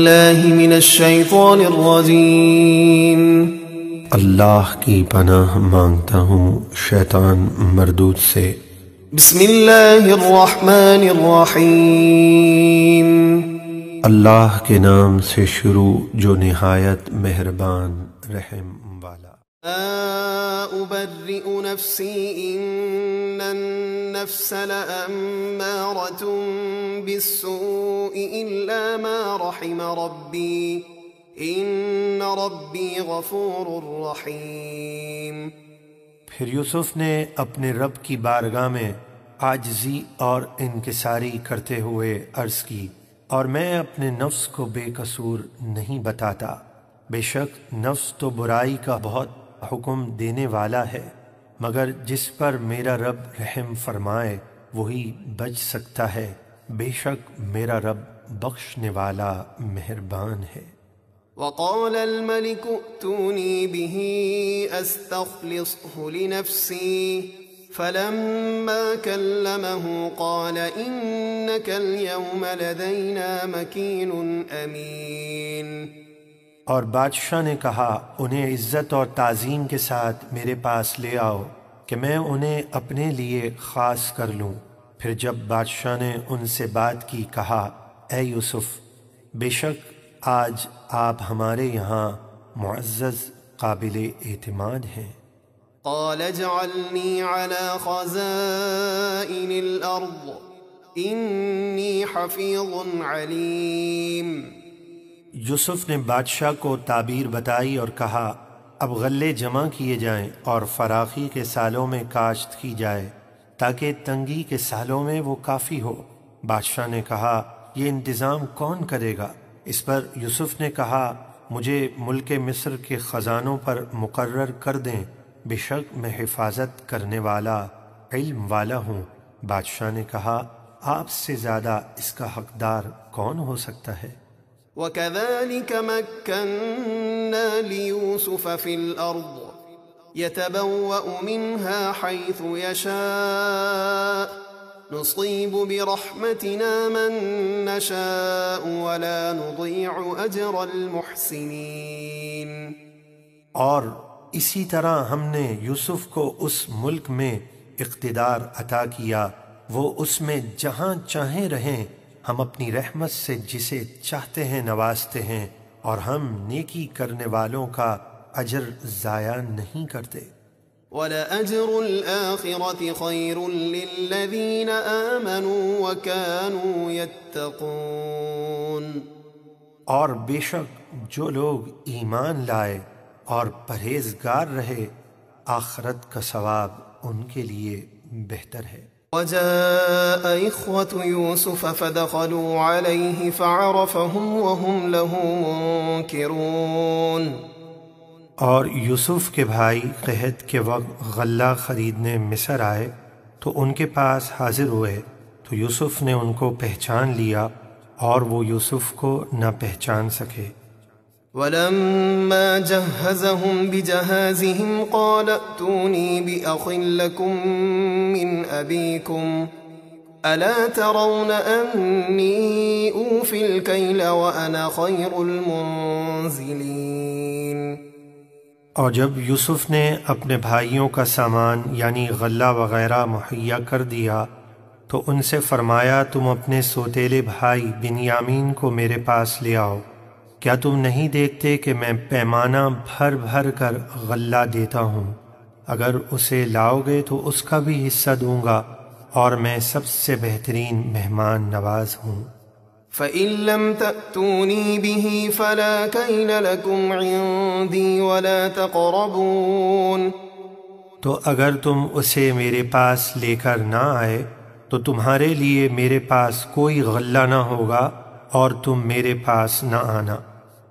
بالله من الشيطان الرجيم اللہ کی پناہ مانگتا ہوں شیطان مردود سے۔ بسم اللہ الرحمن الرحیم اللہ کے نام سے شروع جو نہایت مہربان رحم والا۔ أبرئ نفسي إن النفس لأمارة بالسوء إلا ما رحم ربي إن ربي غفور رحيم۔ پھر یوسف نے اپنے رب کی بارگاہ میں عاجزی اور انکساری کرتے ہوئے عرض کی، اور میں اپنے نفس کو بے قصور نہیں بتاتا، بے شک نفس تو برائی کا بہت حکم دینے والا ہے، مگر جس پر میرا رب رحم فرمائے وہی بچ سکتا ہے، بے شک میرا رب بخشنے والا مہربان ہے۔ وقال الملك ائتوني به استخلصه لنفسي فلما كلمه قال إنك اليوم لدينا مكين أمين۔ اور بادشاہ نے کہا انہیں عزت اور تعظیم کے ساتھ میرے پاس لے آؤ کہ میں انہیں اپنے لیے خاص کر لوں۔ پھر جب بادشاہ نے ان سے بات کی کہا، اے یوسف، بے شک آج آپ ہمارے یہاں معزز قابل اعتماد ہیں۔ قال اجعلني على خزائن الأرض إني حفيظ عليم۔ یوسف نے بادشاہ کو تعبیر بتائی اور کہا اب غلے جمع کیے جائیں اور فراخی کے سالوں میں کاشت کی جائے تاکہ تنگی کے سالوں میں وہ کافی ہو۔ بادشاہ نے کہا یہ انتظام کون کرے گا؟ اس پر یوسف نے کہا مجھے ملک مصر کے خزانوں پر مقرر کر دیں، بے شک میں حفاظت کرنے والا علم والا ہوں۔ بادشاہ نے کہا آپ سے زیادہ اس کا حقدار کون ہو سکتا ہے؟ وَكَذَلِكَ مَكَّنَّا لِيُوسُفَ فِي الْأَرْضِ يَتَبَوَّأُ مِنْهَا حَيْثُ يَشَاءُ نُصِيبُ بِرَحْمَتِنَا مَن نَّشَاءُ وَلَا نُضِيعُ أَجْرَ الْمُحْسِنِينَ۔ اور اسی طرح ہم نے یوسف کو اس ملک میں اقتدار عطا کیا، وہ اس میں جہاں چاہیں رہیں، ہم اپنی رحمت سے جسے چاہتے ہیں نوازتے ہیں، اور ہم نیکی کرنے والوں کا اجر ضائع نہیں کرتے۔ وَلَأَجْرُ الْآخِرَةِ خَيْرٌ لِّلَّذِينَ آمَنُوا وَكَانُوا يَتَّقُونَ۔ اور بے شک جو لوگ ایمان لائے اور پرہیزگار رہے، آخرت کا ثواب ان کے لیے بہتر ہے۔ وجاء إخوة يوسف فدخلوا عليه فعرفهم وهم له منكرون۔ اور یوسف کے بھائی قحط کے وقت غلہ خریدنے مصر آئے تو ان کے پاس حاضر ہوئے، تو یوسف نے ان کو پہچان لیا اور وہ یوسف کو نہ پہچان سکے۔ ولما جهزهم بجهازهم قال ائتوني بأخ لكم من أبيكم ألا ترون أني أوفي الكيل وأنا خير المنزلين۔ اور جب یوسف نے اپنے بھائیوں کا سامان یعنی غلہ وغیرہ مہیا کر دیا تو ان سے فرمایا تم اپنے سوتیلے بھائی بنیامین کو میرے پاس لے آؤ، کیا تم نہیں دیکھتے کہ میں پیمانہ بھر بھر کر غلہ دیتا ہوں؟ اگر اسے لاؤ گے تو اس کا بھی حصہ دوں گا، اور میں سب سے بہترین مہمان نواز ہوں۔ فَإِن لَّمْ تَأْتُونِي بِهِ فَلَا كَيْلَ لَكُمْ عِندِي وَلَا تَقْرَبُونَ۔ تو اگر تم اسے میرے پاس لے کر نہ آئے تو تمہارے لیے میرے پاس کوئی غلہ نہ ہوگا اور تم میرے پاس نہ آنا۔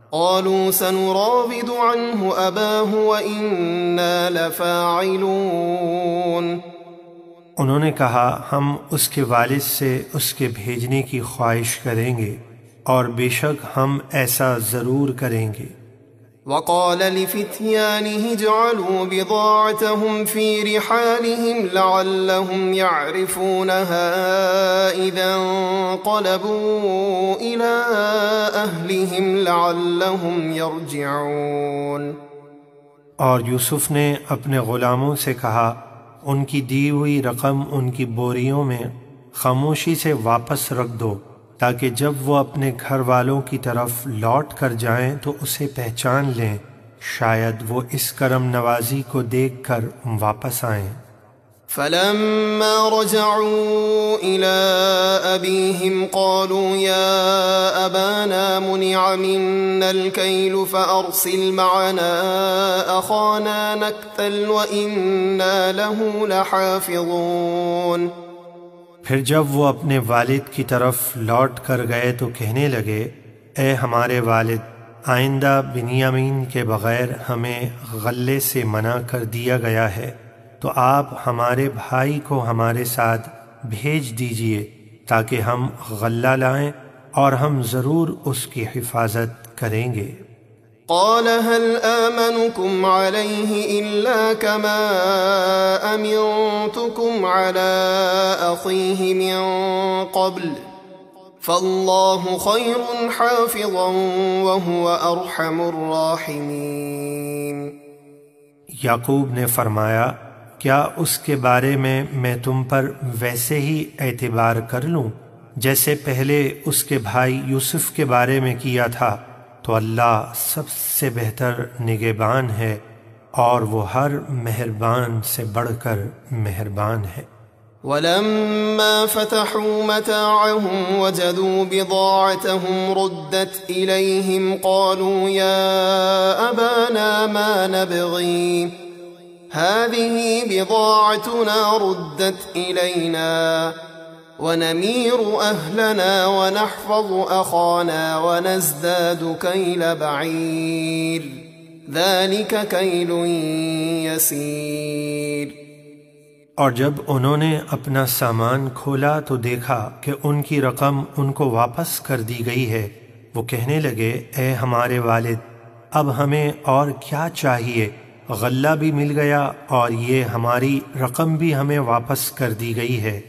قالوا سنراود عنه أباه وإنا لفاعلون۔ انہوں نے کہا ہم اس کے والد سے اس کے بھیجنے کی خواہش کریں گے، اور بے شک ہم ایسا ضرور کریں گے۔ وقال لفتيانه اجعلوا بضاعتهم في رحالهم لعلهم يعرفونها إذا انقلبوا إلى أهلهم لعلهم يرجعون۔ اور یوسف نے اپنے غلاموں سے کہا ان کی دی ہوئی رقم ان کی بوریوں میں خاموشی سے واپس رکھ دو تاکہ جب وہ اپنے گھر والوں کی طرف لوٹ کر جائیں تو اسے پہچان لیں، شاید وہ اس کرم نوازی کو دیکھ کر واپس آئیں۔ فلما رجعوا إلى أبيهم قالوا يا أبانا منع منا الكيل فأرسل معنا أخانا نكتل وإنا له لحافظون۔ پھر جب وہ اپنے والد کی طرف لوٹ کر گئے تو کہنے لگے اے ہمارے والد، آئندہ بنیامین کے بغیر ہمیں غلے سے منع کر دیا گیا ہے، تو آپ ہمارے بھائی کو ہمارے ساتھ بھیج دیجئے تاکہ ہم غلہ لائیں اور ہم ضرور اس کی حفاظت کریں گے۔ قال هل آمنكم عليه إلا كما أمنتكم على أخيه من قبل فالله خير حافظا وهو أرحم الراحمين۔ یعقوب نے فرمایا کیا اس کے بارے میں تم پر ویسے ہی اعتبار کر لوں جیسے پہلے اس کے بھائی یوسف کے بارے میں کیا تھا؟ تو اللہ سب سے بہتر نگہبان ہے اور وہ ہر مہربان سے بڑھ کر مہربان ہے۔ ولما فتحوا متاعهم وجدوا بضاعتهم ردت إليهم قالوا يا أبانا ما نبغي هذه بضاعتنا ردت إلينا ونمير أهلنا ونحفظ أخانا ونزداد كيل بعير ذلك كيل يسير۔ اور جب انہوں نے اپنا سامان کھولا تو دیکھا کہ ان کی رقم ان کو واپس کر دی گئی ہے، وہ کہنے لگے اے ہمارے والد، اب ہمیں اور کیا چاہیے؟ غلہ بھی مل گیا اور یہ ہماری رقم بھی ہمیں واپس کر دی گئی ہے۔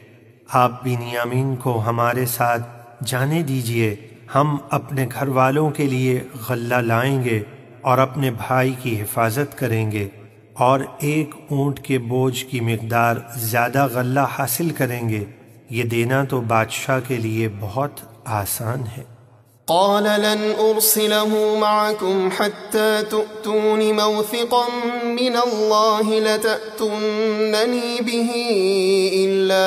آپ بنیامین کو ہمارے ساتھ جانے دیجئے، ہم اپنے گھر والوں کے لیے غلہ لائیں گے اور اپنے بھائی کی حفاظت کریں گے، اور ایک اونٹ کے بوجھ کی مقدار زیادہ غلہ حاصل کریں گے، یہ دینا تو بادشاہ کے لیے بہت آسان ہے۔ قال لن أرسله معكم حتى تؤتون موثقا من الله لتأتونني به إلا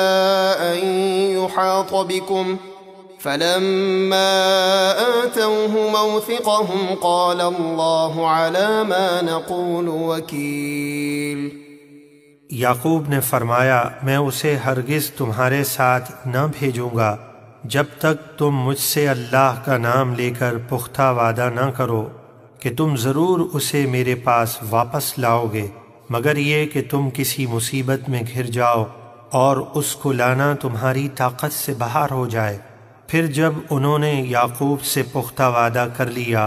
أن يحاط بكم فلما آتوه موثقهم قال الله على ما نقول وكيل۔ یعقوب نے فرمایا میں اسے ہرگز تمہارے ساتھ نہ بھیجوں گا جب تک تم مجھ سے اللہ کا نام لے کر پختہ وعدہ نہ کرو کہ تم ضرور اسے میرے پاس واپس لاؤ گے، مگر یہ کہ تم کسی مصیبت میں گھر جاؤ اور اس کو لانا تمہاری طاقت سے باہر ہو جائے۔ پھر جب انہوں نے یعقوب سے پختہ وعدہ کر لیا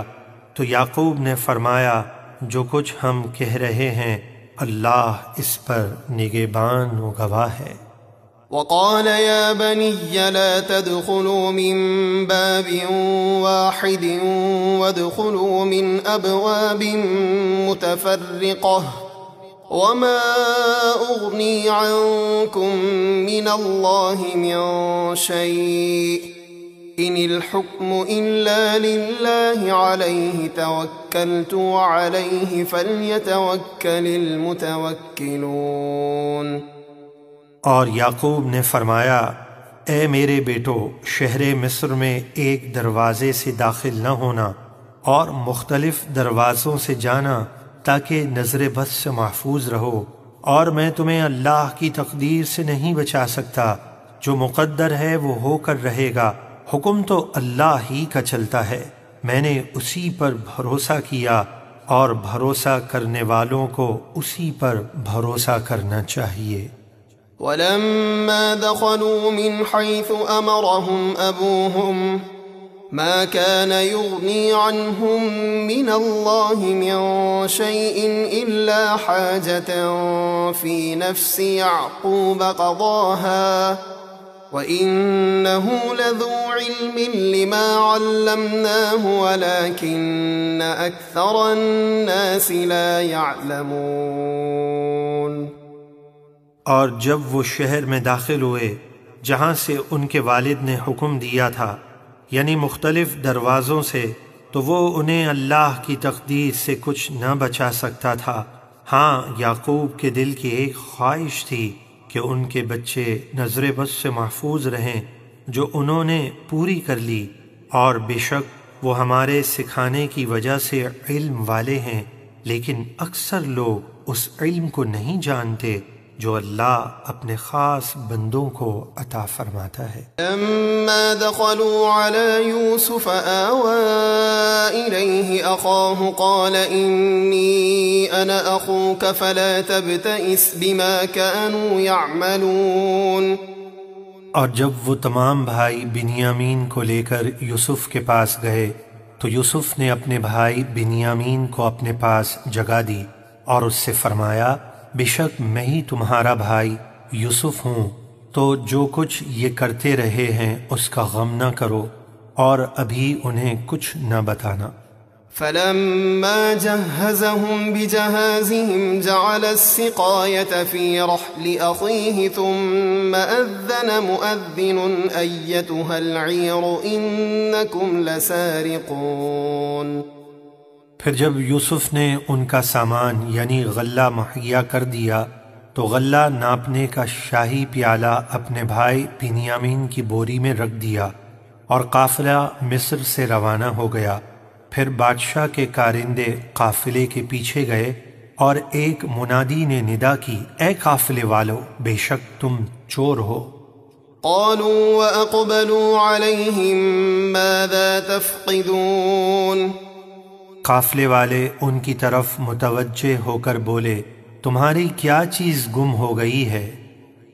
تو یعقوب نے فرمایا جو کچھ ہم کہہ رہے ہیں اللہ اس پر نگہبان و گواہ ہے۔ وقال يا بني لا تدخلوا من باب واحد وادخلوا من أبواب متفرقة وما أغني عنكم من الله من شيء إن الحكم إلا لله عليه توكلت وعليه فليتوكل المتوكلون۔ اور یعقوب نے فرمایا اے میرے بیٹو، شہر مصر میں ایک دروازے سے داخل نہ ہونا اور مختلف دروازوں سے جانا تاکہ نظر بد سے محفوظ رہو، اور میں تمہیں اللہ کی تقدیر سے نہیں بچا سکتا، جو مقدر ہے وہ ہو کر رہے گا، حکم تو اللہ ہی کا چلتا ہے، میں نے اسی پر بھروسہ کیا اور بھروسہ کرنے والوں کو اسی پر بھروسہ کرنا چاہیے۔ ولما دخلوا من حيث أمرهم أبوهم ما كان يغني عنهم من الله من شيء إلا حاجة في نفس يعقوب قضاها وإنه لذو علم لما علمناه ولكن أكثر الناس لا يعلمون۔ اور جب وہ شہر میں داخل ہوئے جہاں سے ان کے والد نے حکم دیا تھا، یعنی مختلف دروازوں سے، تو وہ انہیں اللہ کی تقدیر سے کچھ نہ بچا سکتا تھا۔ ہاں، یعقوب کے دل کی ایک خواہش تھی کہ ان کے بچے نظر بد سے محفوظ رہیں، جو انہوں نے پوری کر لی، اور بے شک وہ ہمارے سکھانے کی وجہ سے علم والے ہیں، لیکن اکثر لوگ اس علم کو نہیں جانتے جو اللہ اپنے خاص بندوں کو عطا فرماتا ہے۔ لما دخلوا على يوسف آوى إليه أخاه قال إني أنا أخوك فلا تبتئس بما كانوا يعملون۔ اور جب وہ تمام بھائی بنیامین کو لے کر یوسف کے پاس گئے تو یوسف نے اپنے بھائی بنیامین کو اپنے پاس جگہ دی اور اس سے فرمایا، بے شک میں ہی تمہارا بھائی یوسف ہوں، تو جو کچھ یہ کرتے رہے ہیں اس کا غم نہ کرو اور ابھی انہیں کچھ نہ بتانا۔ فلما جهزهم بجهازهم جعل السقاية في رحل أخيه ثم أذن مؤذن أيتها العير إنكم لسارقون۔ پھر جب یوسف نے ان کا سامان یعنی غلہ مہیا کر دیا تو غلہ ناپنے کا شاہی پیالہ اپنے بھائی بنیامین کی بوری میں رکھ دیا، اور قافلہ مصر سے روانہ ہو گیا۔ پھر بادشاہ کے کارندے قافلے کے پیچھے گئے اور ایک منادی نے ندا کی، اے قافلے والو، بے شک تم چور ہو۔ قالوا وأقبلوا عليهم ماذا تفقدون۔ قافلے والے ان کی طرف متوجہ ہو کر بولے، تمہاری کیا چیز گم ہو گئی ہے؟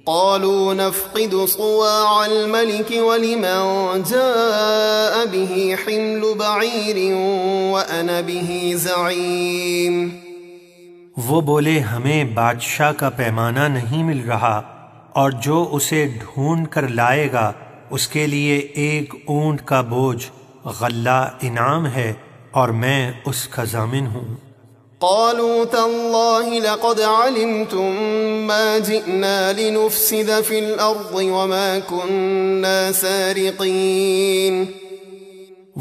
قالوا نفقد صواع الملك ولمن جاء به حمل بعير وأنا به زعيم۔ وہ بولے، ہمیں بادشاہ کا پیمانہ نہیں مل رہا، اور جو اسے ڈھونڈ کر لائے گا اس کے لیے ایک اونٹ کا بوجھ غلہ انعام ہے، اور میں اس کا ضامن ہوں۔ قالوا تالله لقد علمتم ما جئنا لنفسد في الأرض وما كنا سارقين۔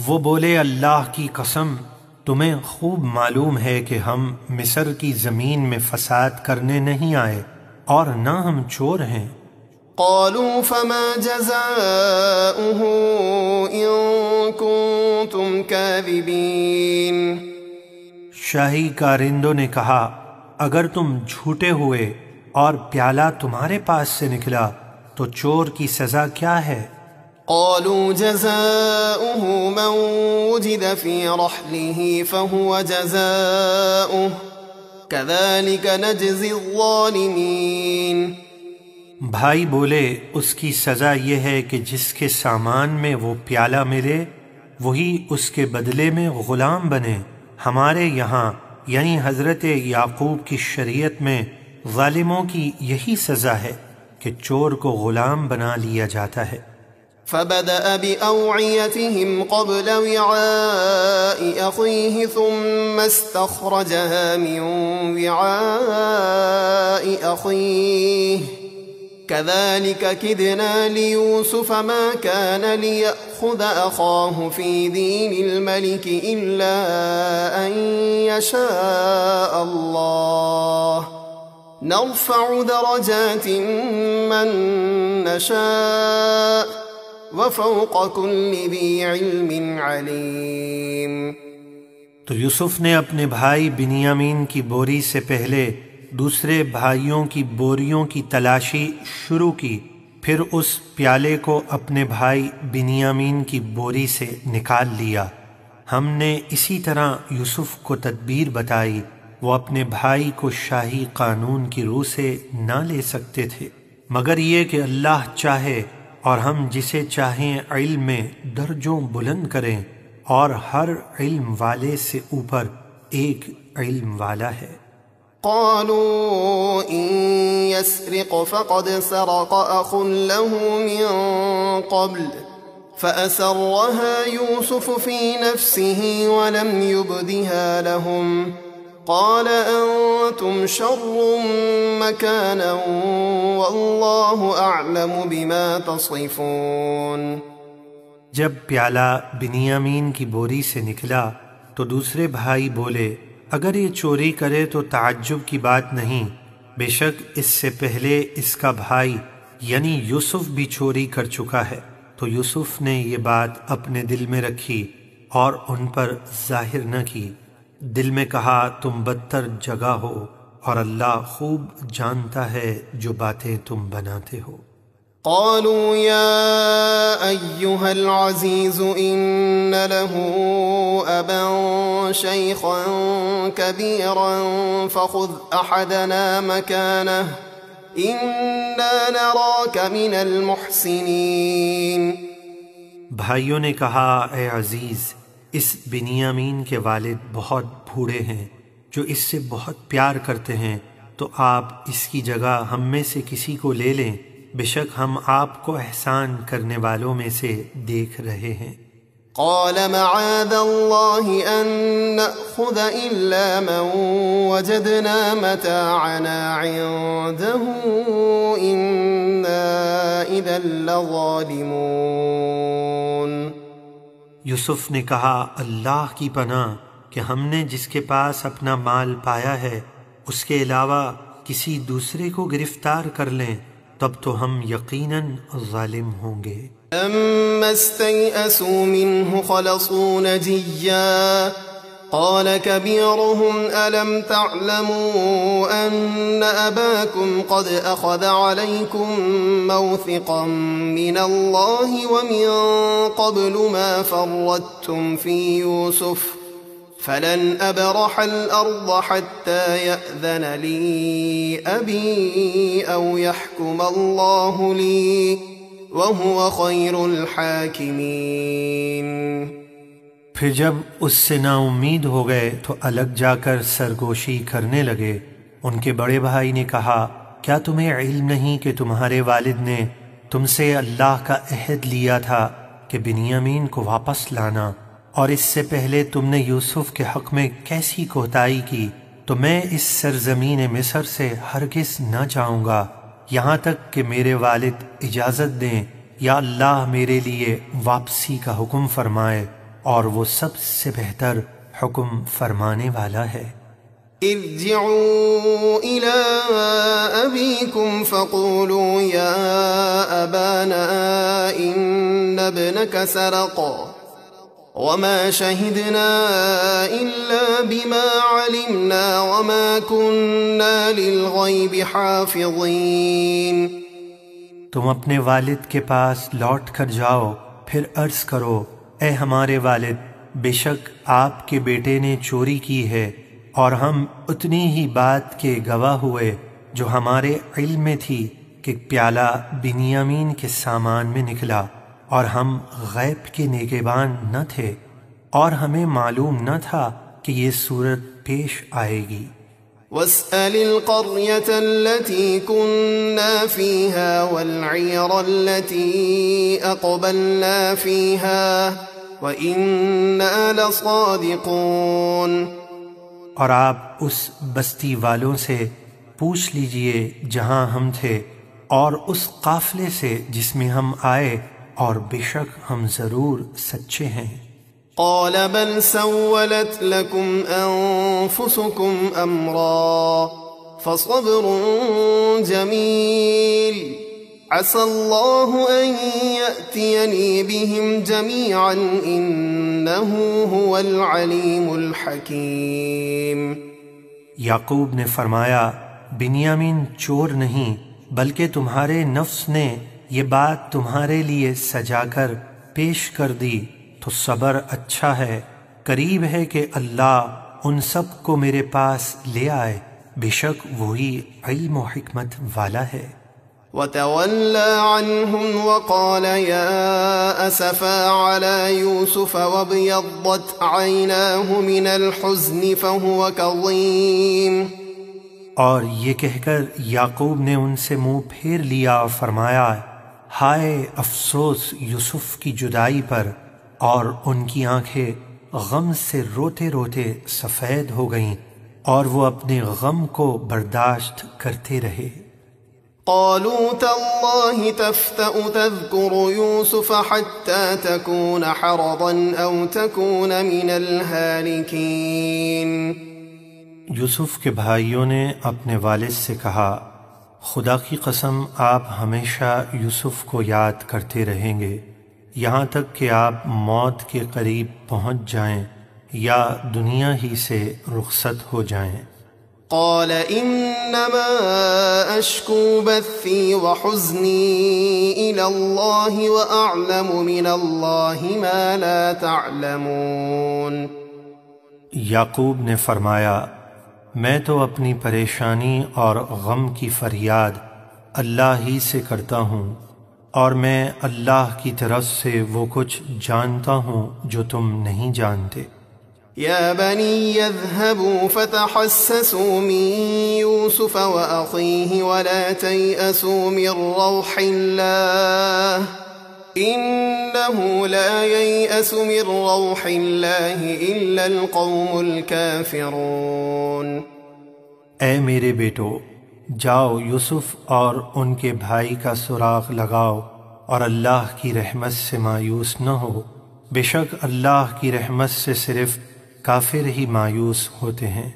وہ بولے، اللہ کی قسم، تمہیں خوب معلوم ہے کہ ہم مصر کی زمین میں فساد کرنے نہیں آئے اور نہ ہم چور ہیں۔ قالوا فما جزاؤه إن كنتم كاذبين۔ شاہی کارندوں نے کہا، اگر تم جھوٹے ہوئے اور پیالہ تمہارے پاس سے نکلا تو چور کی سزا کیا ہے؟ قالوا جزاؤه من وجد في رحله فهو جزاؤه كذلك نجزي الظالمين۔ بھائی بولے، اس کی سزا یہ ہے کہ جس کے سامان میں وہ پیالہ ملے وہی اس کے بدلے میں غلام بنے۔ ہمارے یہاں یعنی حضرت یعقوب کی شریعت میں ظالموں کی یہی سزا ہے کہ چور کو غلام بنا لیا جاتا ہے۔ فبدأ بأوعيتهم قبل وعاء أخيه ثم استخرجها من وعاء أخيه كذلك كدنا ليوسف ما كان ليأخذ أخاه في دين الملك إلا أن يشاء الله نرفع درجات من نشاء وفوق كل ذي علم عليم۔ تو یوسف نے اپنے بھائی بنیامین کی بوری سے پہلے دوسرے بھائیوں کی بوریوں کی تلاشی شروع کی، پھر اس پیالے کو اپنے بھائی بنیامین کی بوری سے نکال لیا۔ ہم نے اسی طرح یوسف کو تدبیر بتائی، وہ اپنے بھائی کو شاہی قانون کی روح سے نہ لے سکتے تھے، مگر یہ کہ اللہ چاہے اور ہم جسے چاہیں علم میں درجوں بلند کریں، اور ہر علم والے سے اوپر ایک علم والا ہے۔ قالوا إن يسرق فقد سرق أخ له من قبل فأسرها يوسف في نفسه ولم يبدها لهم قال أنتم شر مكانا والله أعلم بما تصفون۔ جب پیالہ بنیامین کی بوری سے نکلا تو دوسرے بھائی بولے، اگر یہ چوری کرے تو تعجب کی بات نہیں، بے شک اس سے پہلے اس کا بھائی یعنی یوسف بھی چوری کر چکا ہے۔ تو یوسف نے یہ بات اپنے دل میں رکھی اور ان پر ظاہر نہ کی، دل میں کہا تم بدتر جگہ ہو اور اللہ خوب جانتا ہے جو باتیں تم بناتے ہو۔ قالوا يا أيها العزيز إن له أبا شيخا كبيرا فخذ أحدنا مكانه إنا نراك من المحسنين۔ بھائیوں نے کہا، اے عزیز، اس بنیامین کے والد بہت بوڑھے ہیں جو اس سے بہت پیار کرتے ہیں، تو آپ اس کی جگہ ہم میں سے کسی کو لے لیں، بے شک ہم آپ کو احسان کرنے والوں میں سے دیکھ رہے ہیں۔ قال معاذ الله أن نأخذ إلا من وجدنا متاعنا عنده إنا إذا لظالمون۔ یوسف نے کہا، اللہ کی پناہ کہ ہم نے جس کے پاس اپنا مال پایا ہے اس کے علاوہ کسی دوسرے کو گرفتار کر لیں تب تو ہم یقیناً ظالم ہوں گے۔ لما استيئسوا منه خلصوا نجيا قال كبيرهم ألم تعلموا أن أباكم قد أخذ عليكم موثقا من الله ومن قبل ما فرطتم في يوسف فلن أبرح الأرض حتى يأذن لي أبي أو يحكم الله لي وهو خير الحاكمين۔ پھر جب اس سے نا امید ہو گئے تو الگ جا کر سرگوشی کرنے لگے۔ ان کے بڑے بھائی نے کہا، کیا تمہیں علم نہیں کہ تمہارے والد نے تم سے اللہ کا عہد لیا تھا کہ بنیامین کو واپس لانا، اور اس سے پہلے تم نے یوسف کے حق میں کیسی کوتاہی کی، تو میں اس سرزمین مصر سے ہرگز نہ جاؤں گا یہاں تک کہ میرے والد اجازت دیں یا اللہ میرے لیے واپسی کا حکم فرمائے، اور وہ سب سے بہتر حکم فرمانے والا ہے۔ ارجعوا إلى أبيكم فقولوا يا أبانا إن ابنك سرق وما شهدنا إلا بما علمنا وما كنا للغيب حافظين۔ تم اپنے والد کے پاس لوٹ کر جاؤ، پھر عرض کرو، اے ہمارے والد، بے شک آپ کے بیٹے نے چوری کی ہے، اور ہم اتنی ہی بات کے گواہ ہوئے جو ہمارے علم میں تھی کہ پیالہ بنیامین کے سامان میں نکلا، اور ہم غیب کے نگہبان نہ تھے، اور ہمیں معلوم نہ تھا کہ یہ صورت پیش آئے گی۔ واسأل القرية التي كنا فيها والعير التي أقبلنا فيها وإنا لصادقون۔ اور آپ اس بستی والوں سے پوچھ لیجئے جہاں ہم تھے، اور اس قافلے سے جس میں ہم آئے، اور بے شک ہم ضرور سچے ہیں۔ قال بل سولت لكم أنفسكم أمرا فصبر جميل عسى الله أن يأتيني بهم جميعا إنه هو العليم الحكيم۔ یعقوب نے فرمایا، بنیامین چور نہیں بلکہ تمہارے نفس نے یہ بات تمہارے لیے سجا کر پیش کر دی، تو صبر اچھا ہے، قریب ہے کہ اللہ ان سب کو میرے پاس لے آئے، بے شک وہی علم و حکمت والا ہے۔ وتولى عنهم وقال يا أسفا على يوسف وابيضت عيناه من الحزن فهو كظيم۔ اور یہ کہہ کر یعقوب نے ان سے منہ پھیر لیا اور فرمایا، ہائے افسوس یوسف کی جدائی پر، اور ان کی آنکھیں غم سے روتے روتے سفید ہو گئیں اور وہ اپنے غم کو برداشت کرتے رہے۔ قالوا تالله تفتأ تذكر يوسف حتى تكون حرضا أو تكون من الهالكين۔ یوسف کے بھائیوں نے اپنے والد سے کہا، خدا کی قسم آپ ہمیشہ یوسف کو یاد کرتے رہیں گے یہاں تک کہ آپ موت کے قریب پہنچ جائیں یا دنیا ہی سے رخصت ہو جائیں۔ قال انما اشكو بثي وحزني الى الله واعلم من الله ما لا تعلمون۔ یعقوب نے فرمایا، میں تو اپنی پریشانی اور غم کی فریاد اللہ ہی سے کرتا ہوں، اور میں اللہ کی طرف سے وہ کچھ جانتا ہوں جو تم نہیں جانتے۔ يا بني اذهبوا فتحسسوا من يوسف وأخيه ولا تيأسوا من روح الله إنه لا ييأس من روح الله إلا القوم الكافرون۔ اے میرے بیٹو، جاؤ یوسف اور ان کے بھائی کا سراغ لگاؤ اور اللہ کی رحمت سے مایوس نہ ہو، بے شک اللہ کی رحمت سے صرف کافر ہی مایوس ہوتے ہیں۔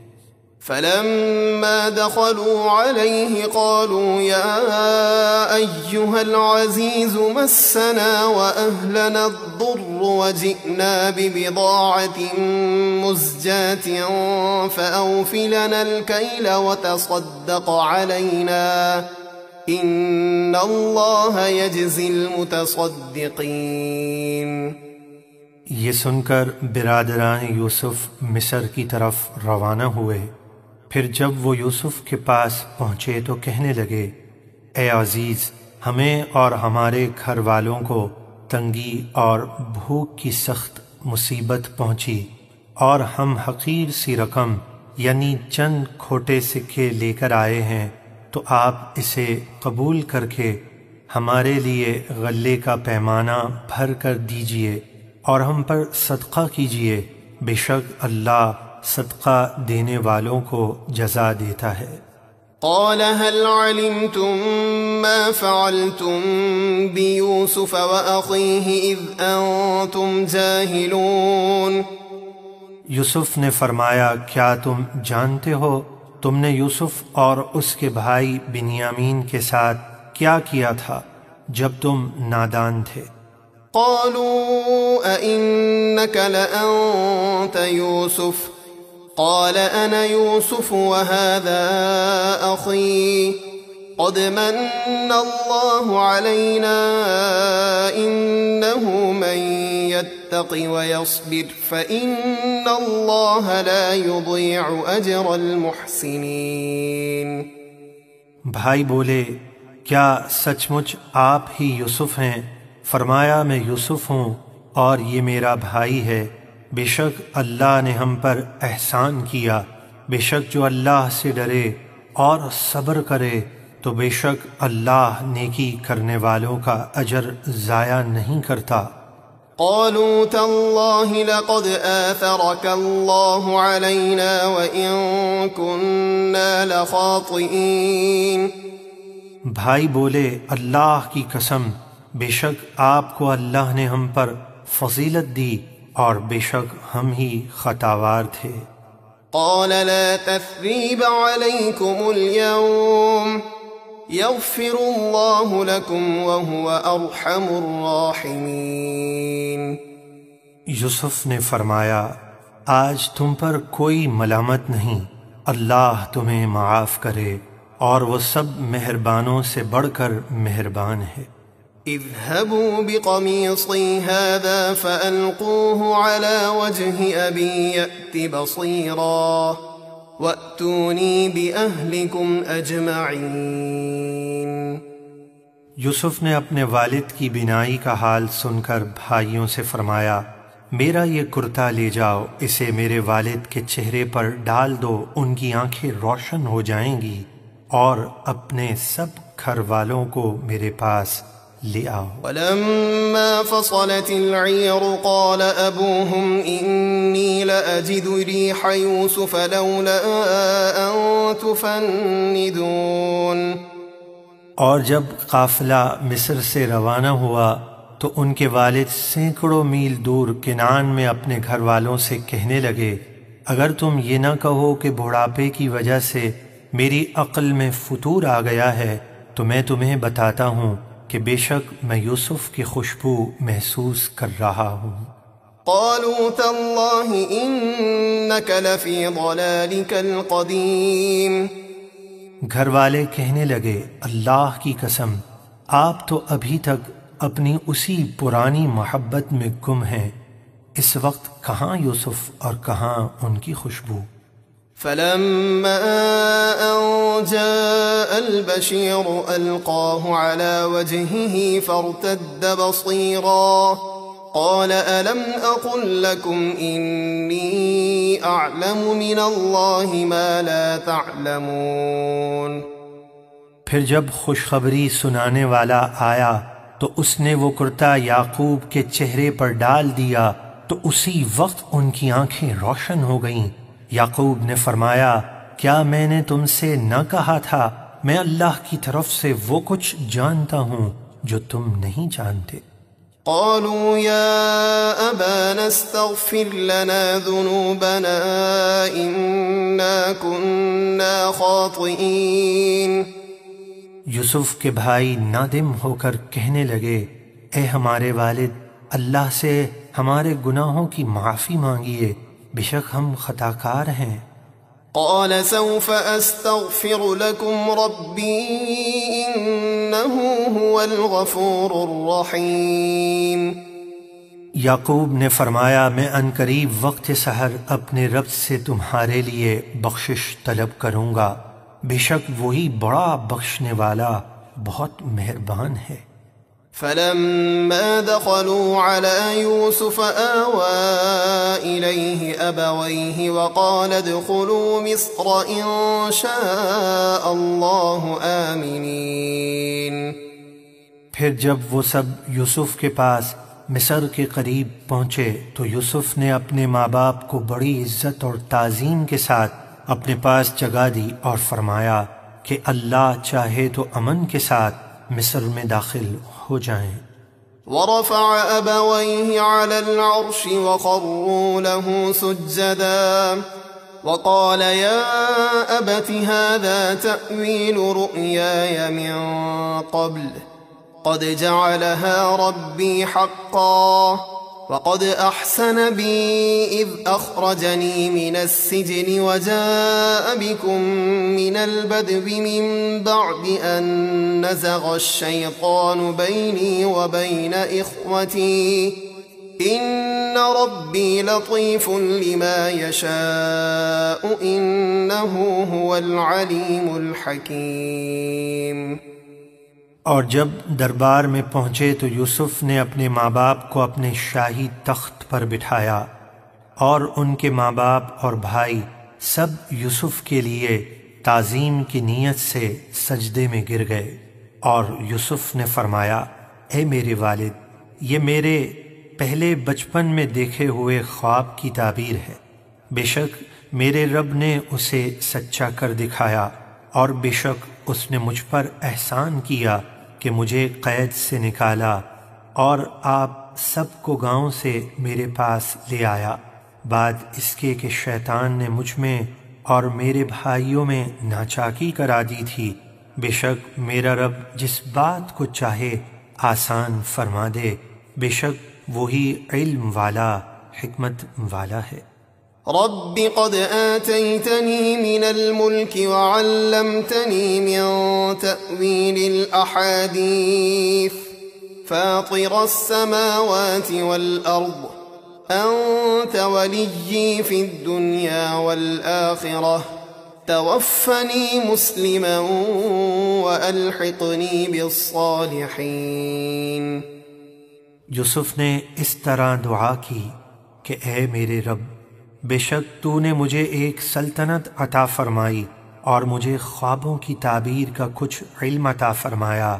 فلما دخلوا عليه قالوا يا أيها العزيز مسنا وأهلنا الضر وجئنا ببضاعة مزجاة فأوف لنا الكيل وتصدق علينا إن الله يجزي المتصدقين۔ یہ سن کر برادران یوسف مصر کی طرف روانہ ہوئے۔ پھر جب وہ یوسف کے پاس پہنچے تو کہنے لگے، اے عزیز، ہمیں اور ہمارے گھر والوں کو تنگی اور بھوک کی سخت مصیبت پہنچی، اور ہم حقیر سی رقم یعنی چند کھوٹے سکے لے کر آئے ہیں، تو آپ اسے قبول کر کے ہمارے لیے غلے کا پیمانہ بھر کر دیجئے اور ہم پر صدقہ کیجئے، بے شک اللہ صدقہ دینے والوں کو جزا دیتا ہے۔ قال هل علمتم ما فعلتم بيوسف وأخيه إذ أنتم جاهلون۔ یوسف نے فرمایا، کیا تم جانتے ہو تم نے یوسف اور اس کے بھائی بنیامین کے ساتھ کیا کیا تھا جب تم نادان تھے؟ قالوا أئنك لأنت يوسف قال أنا يوسف وهذا أخي قد من الله علينا إنه من يتق ويصبر فإن الله لا يضيع أجر المحسنين۔ بھائی بولے، کیا سچ مچ آپ ہی یوسف ہیں؟ فرمایا، میں یوسف ہوں اور یہ میرا بھائی ہے، بے شک اللہ نے ہم پر احسان کیا، بے شک جو اللہ سے ڈرے اور صبر کرے تو بے شک اللہ نیکی کرنے والوں کا اجر ضائع نہیں کرتا۔ قالوا تالله لقد آثرك الله علينا وإن كنا لخاطئين۔ بھائی بولے، اللہ کی قسم، بے شک آپ کو اللہ نے ہم پر فضیلت دی اور بے شک ہم ہی خطاوار تھے۔ قال لا تثريب عليكم اليوم يغفر الله لكم وهو أرحم الراحمين۔ یوسف نے فرمایا، آج تم پر کوئی ملامت نہیں، اللہ تمہیں معاف کرے اور وہ سب مہربانوں سے بڑھ کر مہربان ہے۔ اذهبوا بقميصي هذا فألقوه على وجه أبي يأت بصيرا وأتوني بأهلكم أجمعين۔ یوسف نے اپنے والد کی بینائی کا حال سن کر بھائیوں سے فرمایا، میرا یہ کرتا لے جاؤ، اسے میرے والد کے چہرے پر ڈال دو، ان کی آنکھیں روشن ہو جائیں گی، اور اپنے سب گھر والوں کو میرے پاس لے آؤ۔ ولما فصلت العير قال أبوهم إني لأجد ريح يوسف لولا أن تفندون۔ اور جب قافلہ مصر سے روانہ ہوا تو ان کے والد سینکڑوں میل دور کنعان میں اپنے گھر والوں سے کہنے لگے، اگر تم یہ نہ کہو کہ بڑھاپے کی وجہ سے میری عقل میں فتور آ گیا ہے تو میں تمہیں بتاتا ہوں کہ بے شک میں یوسف کی خوشبو محسوس کر رہا ہوں۔ قالوا تالله إنك لفي ضلالك القديم۔ گھر والے کہنے لگے، اللہ کی قسم آپ تو ابھی تک اپنی اسی پرانی محبت میں گم ہیں، اس وقت کہاں یوسف اور کہاں ان کی خوشبو۔ فلما أن جاء البشير ألقاه على وجهه فارتد بصيرا قال ألم أقل لكم إني أعلم من الله ما لا تعلمون۔ پھر جب خوشخبری سنانے والا آیا تو اس نے وہ کرتا یعقوب کے چہرے پر ڈال دیا تو اسی وقت ان کی آنکھیں روشن ہو گئیں۔ یعقوب نے فرمایا، کیا میں نے تم سے نہ کہا تھا میں اللہ کی طرف سے وہ کچھ جانتا ہوں جو تم نہیں جانتے۔ قالوا يا أبانا استغفر لنا ذنوبنا إنا كنا خاطئين۔ یوسف کے بھائی نادم ہو کر کہنے لگے، اے ہمارے والد، اللہ سے ہمارے گناہوں کی معافی مانگیے، بے شک ہم خطا کار ہیں۔ قال سوف أستغفر لكم ربي إنه هو الغفور الرحيم۔ یعقوب نے فرمایا، میں عنقریب وقت سحر اپنے رب سے تمہارے لیے بخشش طلب کروں گا، بے شک وہی بڑا بخشنے والا بہت مہربان ہے۔ فلما دخلوا على يوسف آوى إليه أبويه وقال ادخلوا مصر إن شاء الله آمنين۔ پھر جب وہ سب یوسف کے پاس مصر کے قریب پہنچے تو یوسف نے اپنے ماں باپ کو بڑی عزت اور تعظیم کے ساتھ اپنے پاس جگہ دی اور فرمایا کہ اللہ چاہے تو امن کے ساتھ مصر میں داخل ہو جائیں۔ ورفع أبويه على العرش وخروا له سجدا وقال يا أبت هذا تأويل رؤياي من قبل قد جعلها ربي حقا وقد أحسن بي إذ أخرجني من السجن وجاء بكم من البدو من بعد أن نزغ الشيطان بيني وبين إخوتي إن ربي لطيف لما يشاء إنه هو العليم الحكيم۔ اور جب دربار میں پہنچے تو یوسف نے اپنے ماں باپ کو اپنے شاہی تخت پر بٹھایا، اور ان کے ماں باپ اور بھائی سب یوسف کے لیے تعظیم کی نیت سے سجدے میں گر گئے، اور یوسف نے فرمایا، اے میرے والد، یہ میرے پہلے بچپن میں دیکھے ہوئے خواب کی تعبیر ہے، بے شک میرے رب نے اسے سچا کر دکھایا، اور بے شک اس نے مجھ پر احسان کیا کہ مجھے قید سے نکالا اور آپ سب کو گاؤں سے میرے پاس لے آیا، بعد اس کے کہ شیطان نے مجھ میں اور میرے بھائیوں میں ناچاکی کرا دی تھی، بے شک میرا رب جس بات کو چاہے آسان فرما دے، بے شک وہی علم والا حکمت والا ہے۔ رب قد آتيتني من الملك وعلمتني من تأويل الأحاديث فاطر السماوات والأرض أنت وليي في الدنيا والآخرة توفني مسلما وألحقني بالصالحين۔ یوسف نے اس طرح دعا کی کہ اے میرے رب، بے شک تو نے مجھے ایک سلطنت عطا فرمائی اور مجھے خوابوں کی تعبیر کا کچھ علم عطا فرمایا۔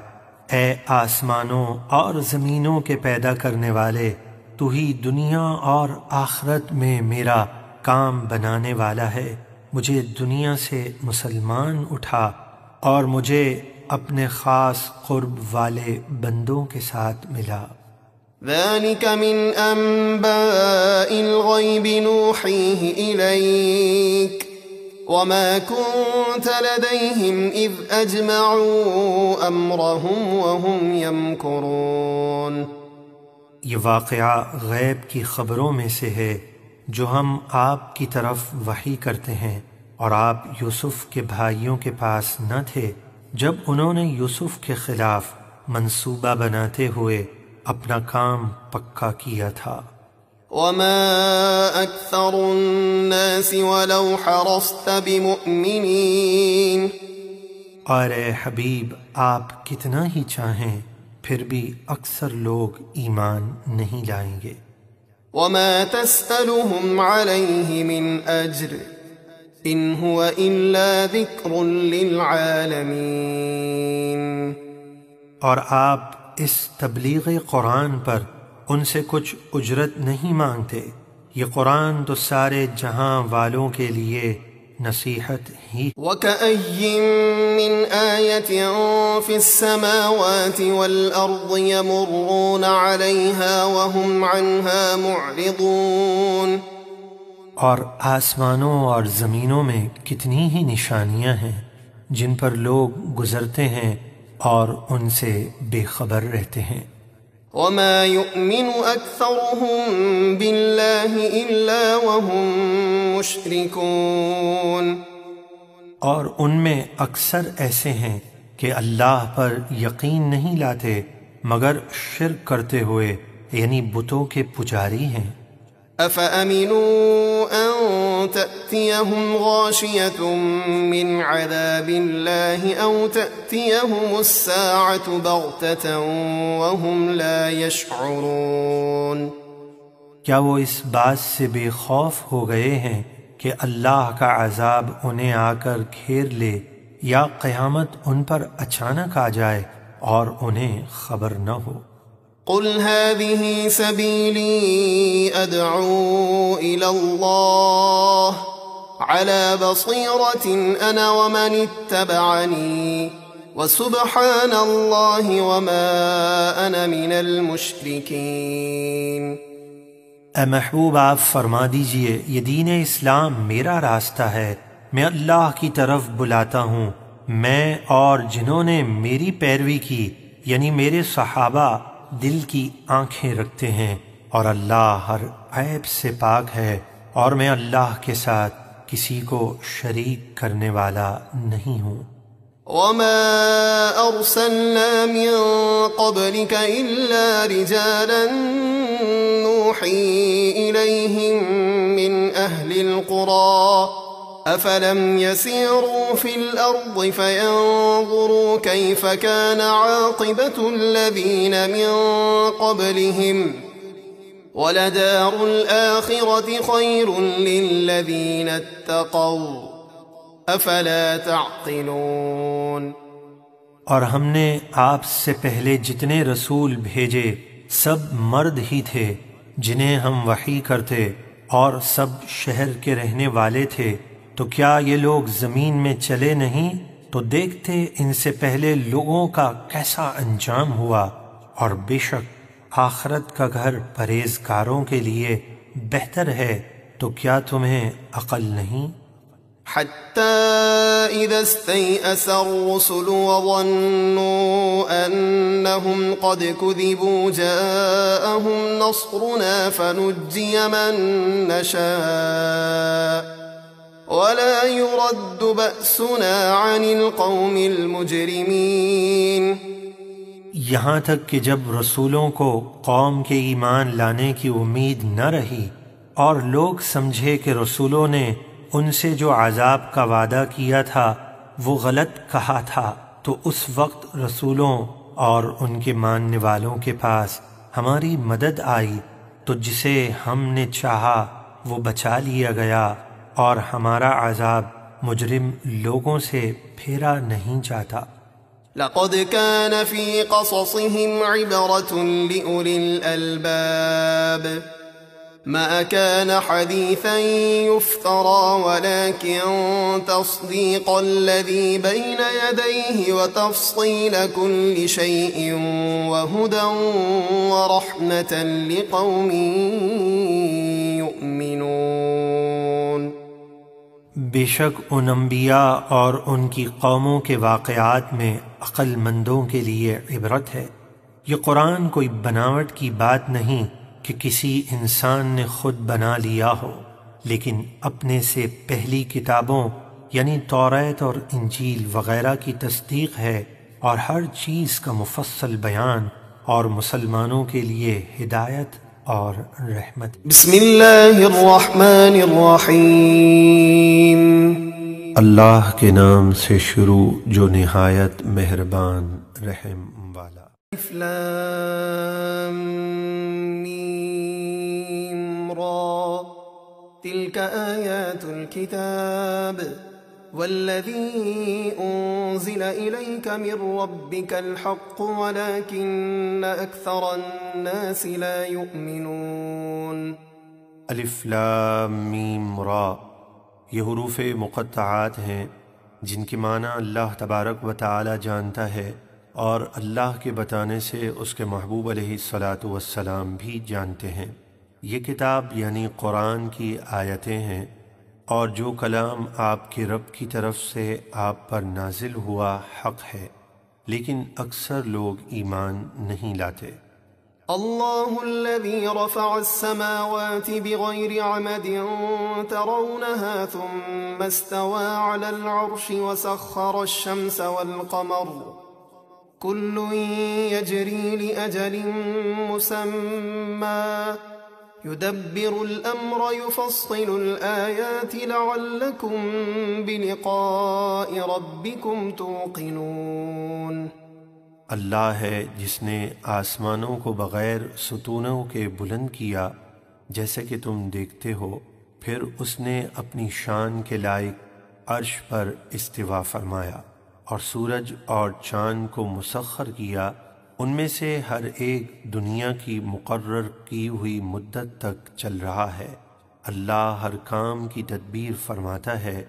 اے آسمانوں اور زمینوں کے پیدا کرنے والے، تو ہی دنیا اور آخرت میں میرا کام بنانے والا ہے۔ مجھے دنیا سے مسلمان اٹھا اور مجھے اپنے خاص قرب والے بندوں کے ساتھ ملا۔ ذلك من أنباء الغيب نوحيه إليك وما كنت لديهم إذ أجمعوا أمرهم وهم يمكرون۔ یہ واقعہ غیب کی خبروں میں سے ہے جو ہم آپ کی طرف وحی کرتے ہیں، اور آپ یوسف کے بھائیوں کے پاس نہ تھے جب انہوں نے یوسف کے خلاف منصوبہ بناتے ہوئے اپنا کام پکا کیا تھا۔ وما أكثر الناس ولو حرصت بمؤمنين۔ اور اے حبیب، آپ کتنا ہی چاہیں پھر بھی اکثر لوگ ایمان نہیں لائیں گے۔ وما تسألهم عليه من أجر إن هو إلا ذكر للعالمين۔ اور آپ اس تبلیغ قرآن پر ان سے کچھ اجرت نہیں مانگتے، یہ قرآن تو سارے جہاں والوں کے لیے نصیحت ہی۔ وَكَأَيٍّ مِّنْ آيَةٍ فِي السَّمَاوَاتِ وَالْأَرْضِ يَمُرُّونَ عَلَيْهَا وَهُمْ عَنْهَا مُعْرِضُونَ۔ اور آسمانوں اور زمینوں میں کتنی ہی نشانیاں ہیں جن پر لوگ گزرتے ہیں اور ان سے بے خبر رہتے ہیں۔ وَمَا يُؤْمِنُ أَكْثَرُهُم بِاللَّهِ إِلَّا وَهُم مُشْرِكُونَ۔ اور ان میں اکثر ایسے ہیں کہ اللہ پر یقین نہیں لاتے مگر شرک کرتے ہوئے، یعنی بتوں کے پجاری ہیں۔ أَفَأَمِنُوا أَن تَأْتِيَهُمْ غَاشِيَةٌ مِّنْ عَذَابِ اللَّهِ أَوْ تَأْتِيَهُمُ السَّاعَةُ بَغْتَةً وَهُمْ لَا يَشْعُرُونَ۔ کیا وہ اس بات سے بے خوف ہو گئے ہیں کہ اللہ کا عذاب انہیں آ کر گھیر لے، یا قیامت ان پر اچانک آ جائے اور انہیں خبر نہ ہو؟ قل هذه سبيلي أدعو إلى الله على بصيرة أنا ومن اتبعني وسبحان الله وما أنا من المشركين۔ اے محبوب، آپ فرما دیجئے یہ دین اسلام میرا راستہ ہے، میں اللہ کی طرف بلاتا ہوں، میں اور جنہوں نے میری پیروی کی یعنی میرے صحابہ دل کی آنکھیں رکھتے ہیں، اور اللہ ہر عیب سے پاک ہے، اور میں اللہ کے ساتھ کسی کو شریک کرنے والا نہیں ہوں۔ وما أرسلنا من قبلك إلا رجالا نوحي إليهم من أهل القرى أفلم يسيروا في الأرض فينظروا كيف كان عاقبة الذين من قبلهم ولدار الآخرة خير للذين اتقوا أفلا تعقلون۔ اور ہم نے آپ سے پہلے جتنے رسول بھیجے سب مرد ہی تھے جنہیں ہم وحی کرتے، اور سب شہر کے رہنے والے تھے، تو کیا یہ لوگ زمین میں چلے نہیں تو دیکھتے ان سے پہلے لوگوں کا کیسا انجام ہوا، اور بے شک آخرت کا گھر پرہیزگاروں کے لیے بہتر ہے، تو کیا تمہیں عقل نہیں؟ حتى إذا استيأس الرسل وظنوا أنهم قد كذبوا جاءهم نصرنا فنجي من نشاء ولا يرد بأسنا عن القوم المجرمين۔ یہاں تک کہ جب رسولوں کو قوم کے ایمان لانے کی امید نہ رہی اور لوگ سمجھے کہ رسولوں نے ان سے جو عذاب کا وعدہ کیا تھا وہ غلط کہا تھا، تو اس وقت رسولوں اور ان کے ماننے والوں کے پاس ہماری مدد آئی، تو جسے ہم نے چاہا وہ بچا لیا گیا، اور ہمارا عذاب مجرم لوگوں سے پھیرا نہیں جاتا۔ لقد كان في قصصهم عبرة لأولي الألباب ما كان حديثا يفترى ولكن تصديق الذي بين يديه وتفصيل كل شيء وهدى ورحمة لقوم يؤمنون۔ بے شک ان انبیاء اور ان کی قوموں کے واقعات میں عقل مندوں کے لیے عبرت ہے۔ یہ قرآن کوئی بناوٹ کی بات نہیں کہ کسی انسان نے خود بنا لیا ہو، لیکن اپنے سے پہلی کتابوں یعنی توریت اور انجیل وغیرہ کی تصدیق ہے، اور ہر چیز کا مفصل بیان، اور مسلمانوں کے لیے ہدایت اور رحمت۔ بسم اللہ الرحمن الرحیم۔ اللہ کے نام سے شروع جو نہایت مہربان رحم والا۔ الف لام میم را تلک آیات الكتاب والذی انزل الیک من ربک الحق ولكن اکثر الناس لا یؤمنون۔ الف لام میم را، یہ حروف مقطعات ہیں جن کی معنی اللہ تبارک و تعالی جانتا ہے، اور اللہ کے بتانے سے اس کے محبوب علیہ الصلاۃ والسلام بھی جانتے ہیں۔ یہ کتاب یعنی قرآن کی آیتیں ہیں، اور جو کلام آپ کے رب کی طرف سے آپ پر نازل ہوا حق ہے، لیکن اکثر لوگ ایمان نہیں لاتے۔ اللہ الذي رفع السماوات بغير عمد ترونها ثم استوى على العرش وسخر الشمس والقمر كل يجري لأجل مسمى يدبر الأمر يفصل الآيات لعلكم بلقاء ربكم توقنون۔ اللہ ہے جس نے آسمانوں کو بغیر ستونوں کے بلند کیا جیسے کہ تم دیکھتے ہو، پھر اس نے اپنی شان کے لائق عرش پر استوا فرمایا، اور سورج اور چاند کو مسخر کیا، ان میں سے ہر ایک دنیا کی مقرر کی ہوئی مدت تک چل رہا ہے۔ اللہ ہر کام کی تدبیر فرماتا ہے،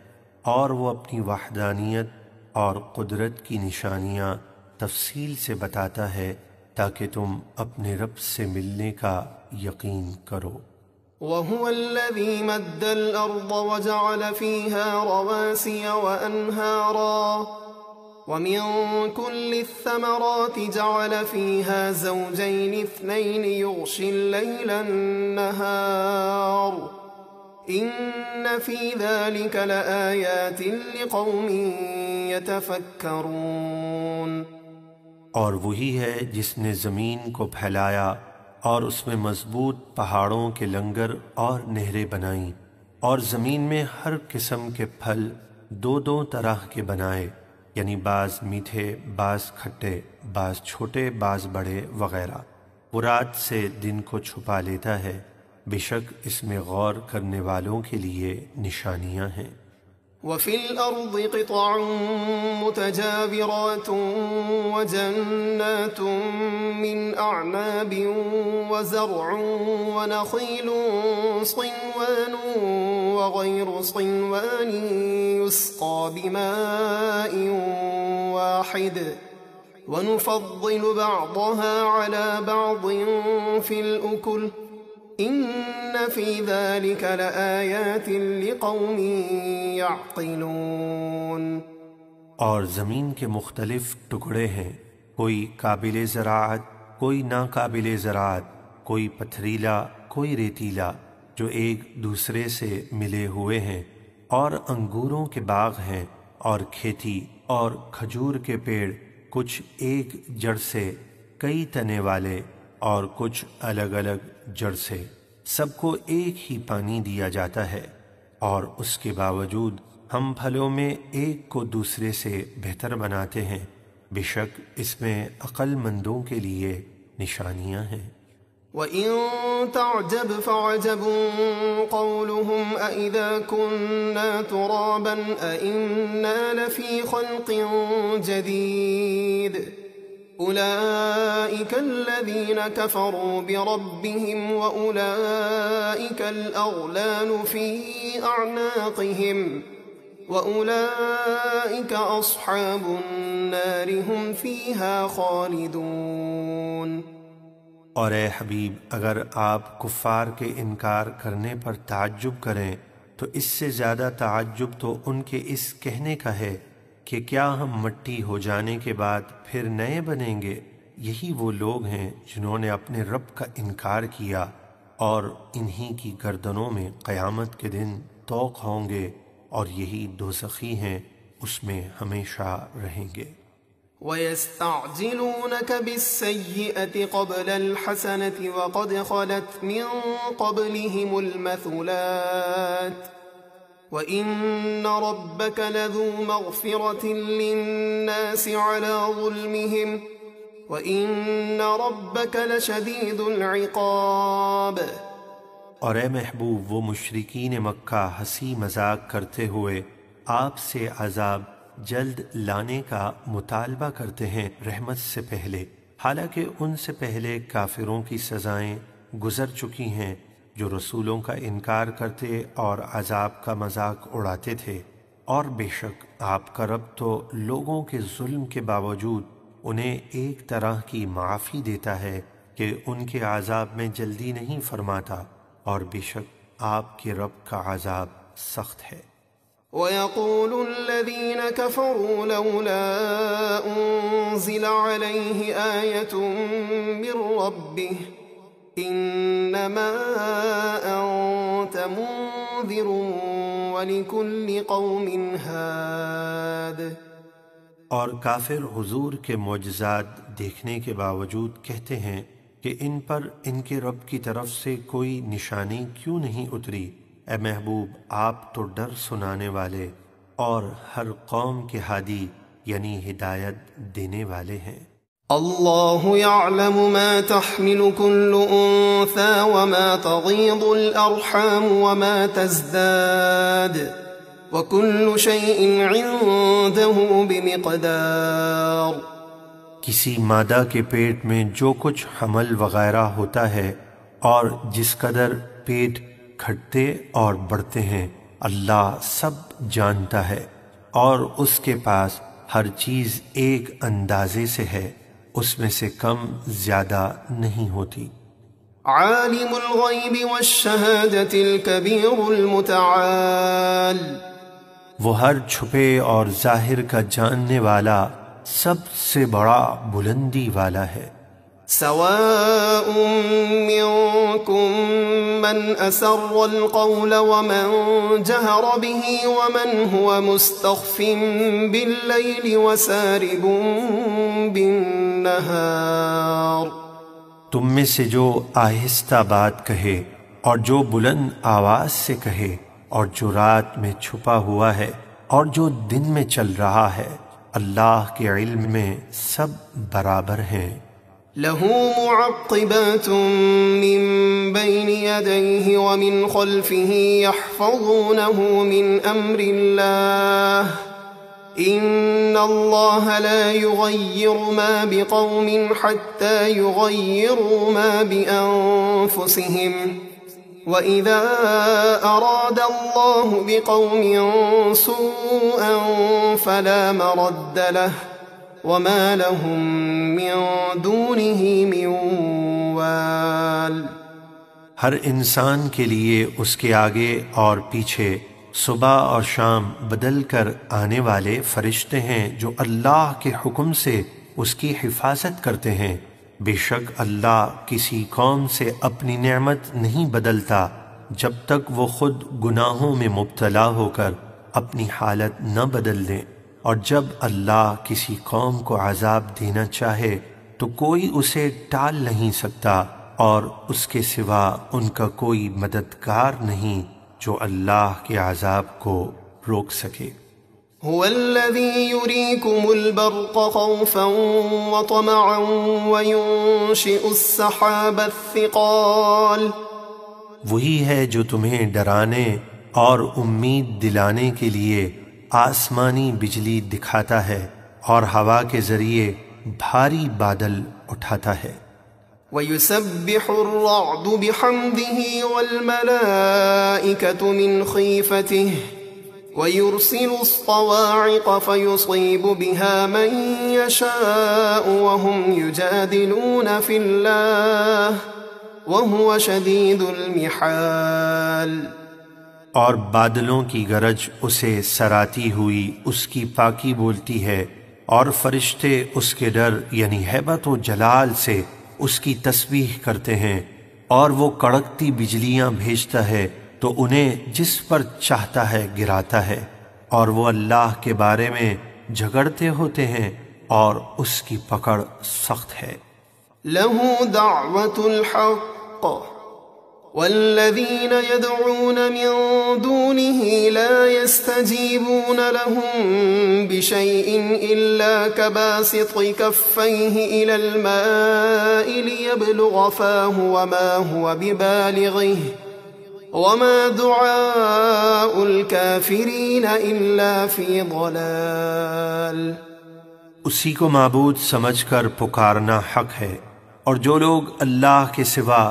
اور وہ اپنی وحدانیت اور قدرت کی نشانیاں تفصیل سے بتاتا ہے تاکہ تم اپنے رب سے ملنے کا یقین کرو۔ وَهُوَ الَّذِي مَدَّ الْأَرْضَ وَجَعَلَ فِيهَا رَوَاسِيَ وَأَنْهَارًا وَمِن كُلِّ الثَّمَرَاتِ جَعَلَ فِيهَا زَوْجَيْنِ اثْنَيْنِ يُغْشِي اللَّيْلَ النَّهَارَ إِنَّ فِي ذَلِكَ لَآيَاتٍ لِقَوْمٍ يَتَفَكَّرُونَ۔ اور وہی ہے جس نے زمین کو پھیلایا اور اس میں مضبوط پہاڑوں کے لنگر اور نہریں بنائیں، اور زمین میں ہر قسم کے پھل دو دو طرح کے بنائے، یعنی بعض میٹھے، بعض کھٹے، بعض چھوٹے، بعض بڑے وغیرہ۔ وہ رات سے دن کو چھپا لیتا ہے، بے شک اس میں غور کرنے والوں کے لیے نشانیاں ہیں۔ وَفِي الْأَرْضِ قِطَعٌ مُتَجَاوِرَاتٌ وَجَنَّاتٌ مِّنْ أَعْنَابٍ وَزَرْعٌ وَنَخِيلٌ صِنْوَانٌ وَغَيْرُ صِنْوَانٍ يُسْقَىٰ بِمَاءٍ وَاحِدٍ وَنُفَضِّلُ بَعْضَهَا عَلَىٰ بَعْضٍ فِي الْأُكُلِ إِنَّ فِي ذَلِكَ لَآيَاتٍ لِقَوْمٍ يَعْقِلُونَ۔ اور زمین کے مختلف ٹکڑے ہیں، کوئی قابل زراعت، کوئی ناقابل زراعت، کوئی پتھریلا، کوئی ریتیلا، جو ایک دوسرے سے ملے ہوئے ہیں، اور انگوروں کے باغ ہیں، اور کھیتی اور کھجور کے پیڑ، کچھ ایک جڑ سے، کئی تنے والے، اور کچھ الگ الگ جڑ سے، سب کو ایک ہی پانی دیا جاتا ہے، اور اس کے باوجود ہم پھلوں میں ایک کو دوسرے سے بہتر بناتے ہیں، بے شک اس میں عقل مندوں کے لیے نشانیاں ہیں۔ وَإِن تَعْجَبْ فَعَجَبٌ قَوْلُهُمْ أَإِذَا كُنَّا تُرَابًا أَإِنَّا لَفِي خَلْقٍ جَدِيدٍ أُولَئِكَ الَّذِينَ كَفَرُوا بِرَبِّهِمْ وَأُولَئِكَ الْأَغْلَالُ فِي أَعْنَاقِهِمْ وَأُولَئِكَ أَصْحَابُ النَّارِ هُمْ فِيهَا خَالِدُونَ۔ اور اے حبیب، اگر آپ کفار کے انکار کرنے پر تعجب کریں تو اس سے زیادہ تعجب تو ان کے اس کہنے کا ہے کہ کیا ہم مٹی ہو جانے کے بعد پھر نئے بنیں گے؟ یہی وہ لوگ ہیں جنہوں نے اپنے رب کا انکار کیا، اور انہی کی گردنوں میں قیامت کے دن طوق ہوں گے، اور یہی دوزخی ہیں، اس میں ہمیشہ رہیں گے۔ وَيَسْتَعْجِلُونَكَ بِالسَّيِّئَةِ قَبْلَ الْحَسَنَةِ وَقَدْ خَلَتْ مِن قَبْلِهِمُ الْمَثُلَاتُ وَإِنَّ رَبَّكَ لَذُو مَغْفِرَةٍ لِلنَّاسِ عَلَى ظُلْمِهِمْ وَإِنَّ رَبَّكَ لَشَدِيدُ الْعِقَابِ۔ اور اے محبوب، وہ مشرکین مکہ ہنسی مذاق کرتے ہوئے آپ سے عذاب جلد لانے کا مطالبہ کرتے ہیں رحمت سے پہلے، حالانکہ ان سے پہلے کافروں کی سزائیں گزر چکی ہیں جو رسولوں کا انکار کرتے اور عذاب کا مذاق اڑاتے تھے۔ اور بے شک آپ کا رب تو لوگوں کے ظلم کے باوجود انہیں ایک طرح کی معافی دیتا ہے کہ ان کے عذاب میں جلدی نہیں فرماتا، اور بے شک آپ کے رب کا عذاب سخت ہے۔ وَيَقُولُ الَّذِينَ كَفَرُوا لَوْلَا أُنزِلَ عَلَيْهِ آيَةٌ مِّن رَّبِّهِ إِنَّمَا أَنتَ مُنذِرٌ وَلِكُلِّ قَوْمٍ هَادٍ۔ اور کافر حضور کے معجزات دیکھنے کے باوجود کہتے ہیں کہ ان پر ان کے رب کی طرف سے کوئی نشانی کیوں نہیں اتری؟ اے محبوب، آپ تو ڈر سنانے والے اور ہر قوم کے ہادی یعنی ہدایت دینے والے ہیں۔ اللہ یعلم ما تحمل كل انثى وما تغیض الارحام وما تزداد وكل شيء عنده بمقدار۔ کسی مادہ کے پیٹ میں جو کچھ حمل وغیرہ ہوتا ہے اور جس قدر پیٹ گھٹتے اور بڑھتے ہیں، اللہ سب جانتا ہے، اور اس کے پاس ہر چیز ایک اندازے سے ہے، اس میں سے کم زیادہ نہیں ہوتی۔ عالم الغیب والشہادۃ الکبیر المتعال، وہ ہر چھپے اور ظاہر کا جاننے والا، سب سے بڑا بلندی والا ہے۔ سواء منكم من أسر القول ومن جهر به ومن هو مستخف بالليل وسارب بالنهار۔ تم میں سے جو آہستہ بات کہے اور جو بلند آواز سے کہے، اور جو رات میں چھپا ہوا ہے اور جو دن میں چل رہا ہے، اللہ کے علم میں سب برابر ہیں۔ له معقبات من بين يديه ومن خلفه يحفظونه من أمر الله إن الله لا يغير ما بقوم حتى يغيروا ما بأنفسهم وإذا أراد الله بقوم سوءا فلا مرد له وما لهم من دونه من وال۔ ہر انسان کے لیے اس کے آگے اور پیچھے صبح اور شام بدل کر آنے والے فرشتے ہیں جو اللہ کے حکم سے اس کی حفاظت کرتے ہیں۔ بے شک اللہ کسی قوم سے اپنی نعمت نہیں بدلتا جب تک وہ خود گناہوں میں مبتلا ہو کر اپنی حالت نہ بدل دیں، اور جب اللہ کسی قوم کو عذاب دینا چاہے تو کوئی اسے ٹال نہیں سکتا، اور اس کے سوا ان کا کوئی مددگار نہیں جو اللہ کے عذاب کو روک سکے۔ هو الذي يريكم البرق خوفا وطمعا وينشئ السحاب الثقال، وہی ہے جو تمہیں ڈرانے اور امید دلانے کے لیے آسمانی بجلی دکھاتا ہے اور ہوا کے ذریعے بھاری بادل اٹھاتا ہے۔ ويسبح الرعد بحمده والملائكة من خيفته ويرسل الصواعق فيصيب بها من يشاء وهم يجادلون في الله وهو شديد المحال۔ اور بادلوں کی گرج اسے سراتی ہوئی اس کی پاکی بولتی ہے، اور فرشتے اس کے ڈر یعنی ہیبت و جلال سے اس کی تسبیح کرتے ہیں، اور وہ کڑکتی بجلیاں بھیجتا ہے تو انہیں جس پر چاہتا ہے گراتا ہے، اور وہ اللہ کے بارے میں جھگڑتے ہوتے ہیں اور اس کی پکڑ سخت ہے۔ له دعوة الحق والذين يدعون من دونه لا يستجيبون لهم بشيء إلا كباسط كفيه إلى الماء ليبلغ فاه وما هو ببالغه وما دعاء الكافرين إلا في ضلال۔ اسی کو معبود سمجھ کر پکارنا حق ہے، اور جو لوگ اللہ کے سوا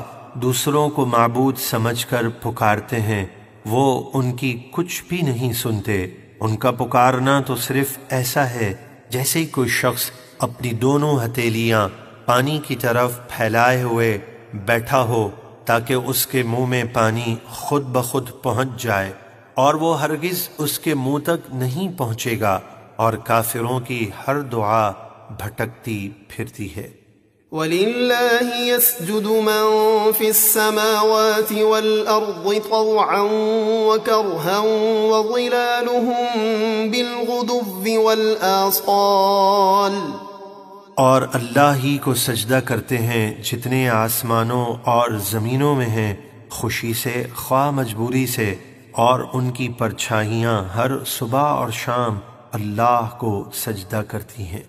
دوسروں کو معبود سمجھ کر پکارتے ہیں وہ ان کی کچھ بھی نہیں سنتے۔ ان کا پکارنا تو صرف ایسا ہے جیسے ہی کوئی شخص اپنی دونوں ہتھیلیاں پانی کی طرف پھیلائے ہوئے بیٹھا ہو تاکہ اس کے منہ میں پانی خود بخود پہنچ جائے، اور وہ ہرگز اس کے منہ تک نہیں پہنچے گا، اور کافروں کی ہر دعا بھٹکتی پھرتی ہے۔ وَلِلَّهِ يَسْجُدُ مَن فِي السَّمَاوَاتِ وَالْأَرْضِ طَوْعًا وَكَرْهًا وَظِلَالُهُم بِالْغُدُوِّ وَالْآصَالِ، اور اللہ ہی کو سجدہ کرتے ہیں جتنے آسمانوں اور زمینوں میں ہیں، خوشی سے خواہ مجبوری سے، اور ان کی پرچھائیاں ہر صبح اور شام اللہ کو سجدہ کرتی ہیں۔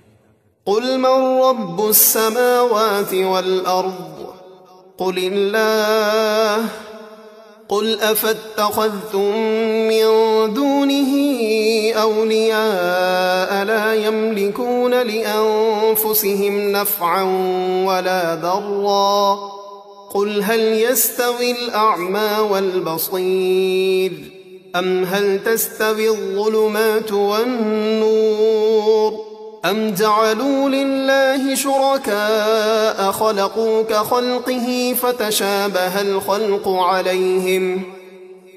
قل من رب السماوات والأرض قل الله قل أفاتخذتم من دونه أولياء لا يملكون لأنفسهم نفعا ولا ضرا قل هل يستوي الأعمى والبصير أم هل تستوي الظلمات والنور أم جعلوا لله شركاء خلقوا كخلقه فتشابه الخلق عليهم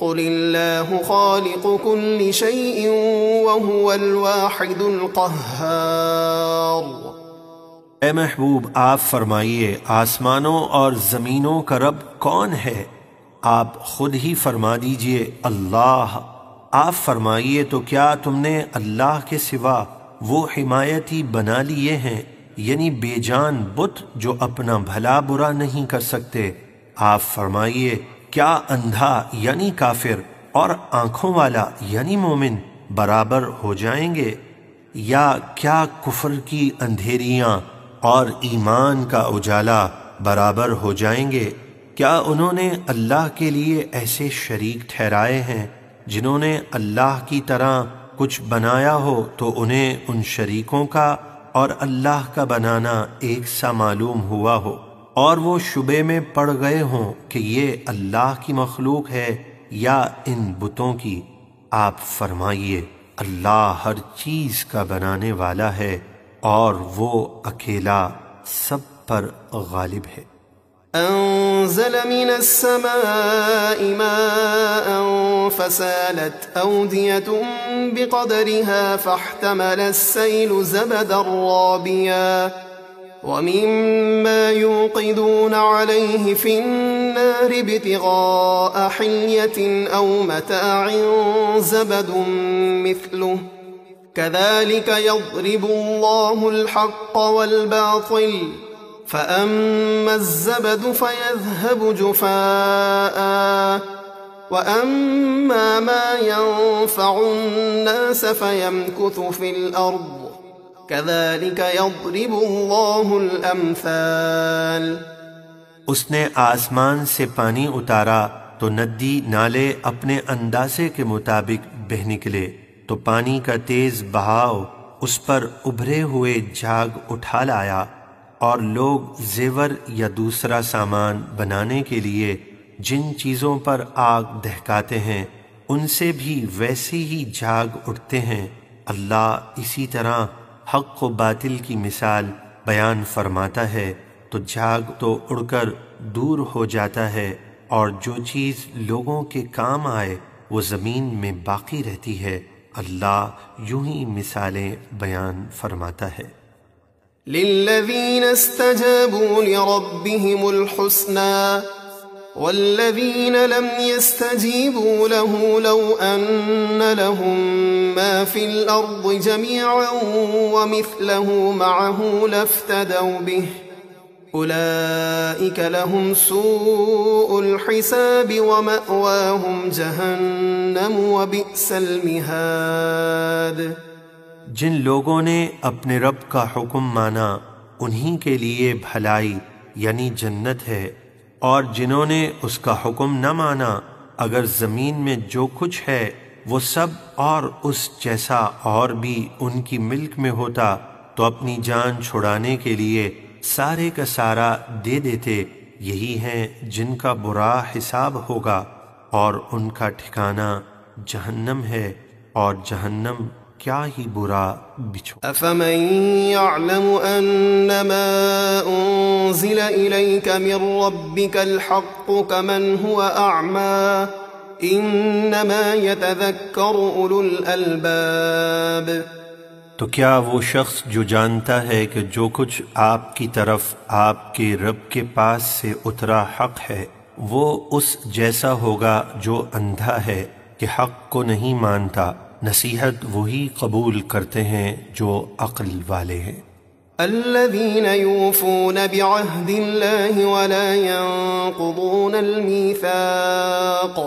قل الله خالق كل شيء وهو الواحد القهار۔ اے محبوب آپ فرمائیے آسمانوں اور زمینوں کا رب کون ہے؟ آپ خود ہی فرما دیجئے اللہ۔ آپ فرمائیے تو کیا تم نے اللہ کے سوا وہ حمایتی بنا لیے ہیں، یعنی بے جان بت جو اپنا بھلا برا نہیں کر سکتے؟ آپ فرمائیے کیا اندھا یعنی کافر اور آنکھوں والا یعنی مومن برابر ہو جائیں گے؟ یا کیا کفر کی اندھیریاں اور ایمان کا اجالا برابر ہو جائیں گے؟ کیا انہوں نے اللہ کے لیے ایسے شریک ٹھہرائے ہیں جنہوں نے اللہ کی طرح کچھ بنایا ہو تو انہیں ان شریکوں کا اور اللہ کا بنانا ایک سا معلوم ہوا ہو، اور وہ شبے میں پڑ گئے ہوں کہ یہ اللہ کی مخلوق ہے یا ان بتوں کی؟ آپ فرمائیے اللہ ہر چیز کا بنانے والا ہے اور وہ اکیلا سب پر غالب ہے۔ أنزل من السماء ماء فسالت أودية بقدرها فاحتمل السيل زبدا رابيا ومما يوقدون عليه في النار ابتغاء حلية أو متاع زبد مثله كذلك يضرب الله الحق والباطل فأما الزبد فيذهب جفاء وَأَمَّا مَا يَنفَعُ النَّاسَ فَيَمْكُثُ فِي الْأَرْضِ كَذَلِكَ يَضْرِبُ اللَّهُ الْأَمْثَالَ۔ اس نے آسمان سے پانی اتارا تو ندی نالے اپنے اندازے کے مطابق بہہ نکلے، تو پانی کا تیز بہاؤ اس پر ابھرے ہوئے جھاگ اٹھا لایا، اور لوگ زیور یا دوسرا سامان بنانے کے لیے جن چیزوں پر آگ دہکاتے ہیں ان سے بھی ویسی ہی جھاگ اٹھتے ہیں۔ اللہ اسی طرح حق و باطل کی مثال بیان فرماتا ہے، تو جھاگ تو اڑ کر دور ہو جاتا ہے، اور جو چیز لوگوں کے کام آئے وہ زمین میں باقی رہتی ہے۔ اللہ یوں ہی مثالیں بیان فرماتا ہے۔ لِلَّذِينَ اسْتَجَابُوا لِرَبِّهِمُ الْحُسْنَى وَالَّذِينَ لَمْ يَسْتَجِيبُوا لَهُ لَوْ أَنَّ لَهُم مَّا فِي الْأَرْضِ جَمِيعًا وَمِثْلَهُ مَعَهُ لَافْتَدَوْا بِهِ أُولَئِكَ لَهُمْ سُوءُ الْحِسَابِ وَمَأْوَاهُمْ جَهَنَّمُ وَبِئْسَ الْمِهَادُ۔ جن لوگوں نے اپنے رب کا حکم مانا انہی کے لیے بھلائی یعنی جنت ہے، اور جنہوں نے اس کا حکم نہ مانا اگر زمین میں جو کچھ ہے وہ سب اور اس جیسا اور بھی ان کی ملک میں ہوتا تو اپنی جان چھڑانے کے لیے سارے کا سارا دے دیتے۔ یہی ہیں جن کا برا حساب ہوگا اور ان کا ٹھکانہ جہنم ہے، اور جہنم کیا ہی برا بچھو۔ أَفَمَن يَعْلَمُ أَنَّمَا أُنزِلَ إِلَيْكَ مِن رَّبِّكَ الْحَقُّ كَمَنْ هُوَ أَعْمَىٰ إِنَّمَا يَتَذَكَّرُ أُولُو الْأَلْبَابِ۔ تو کیا وہ شخص جو جانتا ہے کہ جو کچھ آپ کی طرف آپ کے رب کے پاس سے اترا حق ہے وہ اس جیسا ہوگا جو اندھا ہے کہ حق کو نہیں مانتا؟ نصیحت وہی قبول کرتے ہیں جو عقل والے ہیں۔ الذين يوفون بعهد الله ولا ينقضون الميثاق،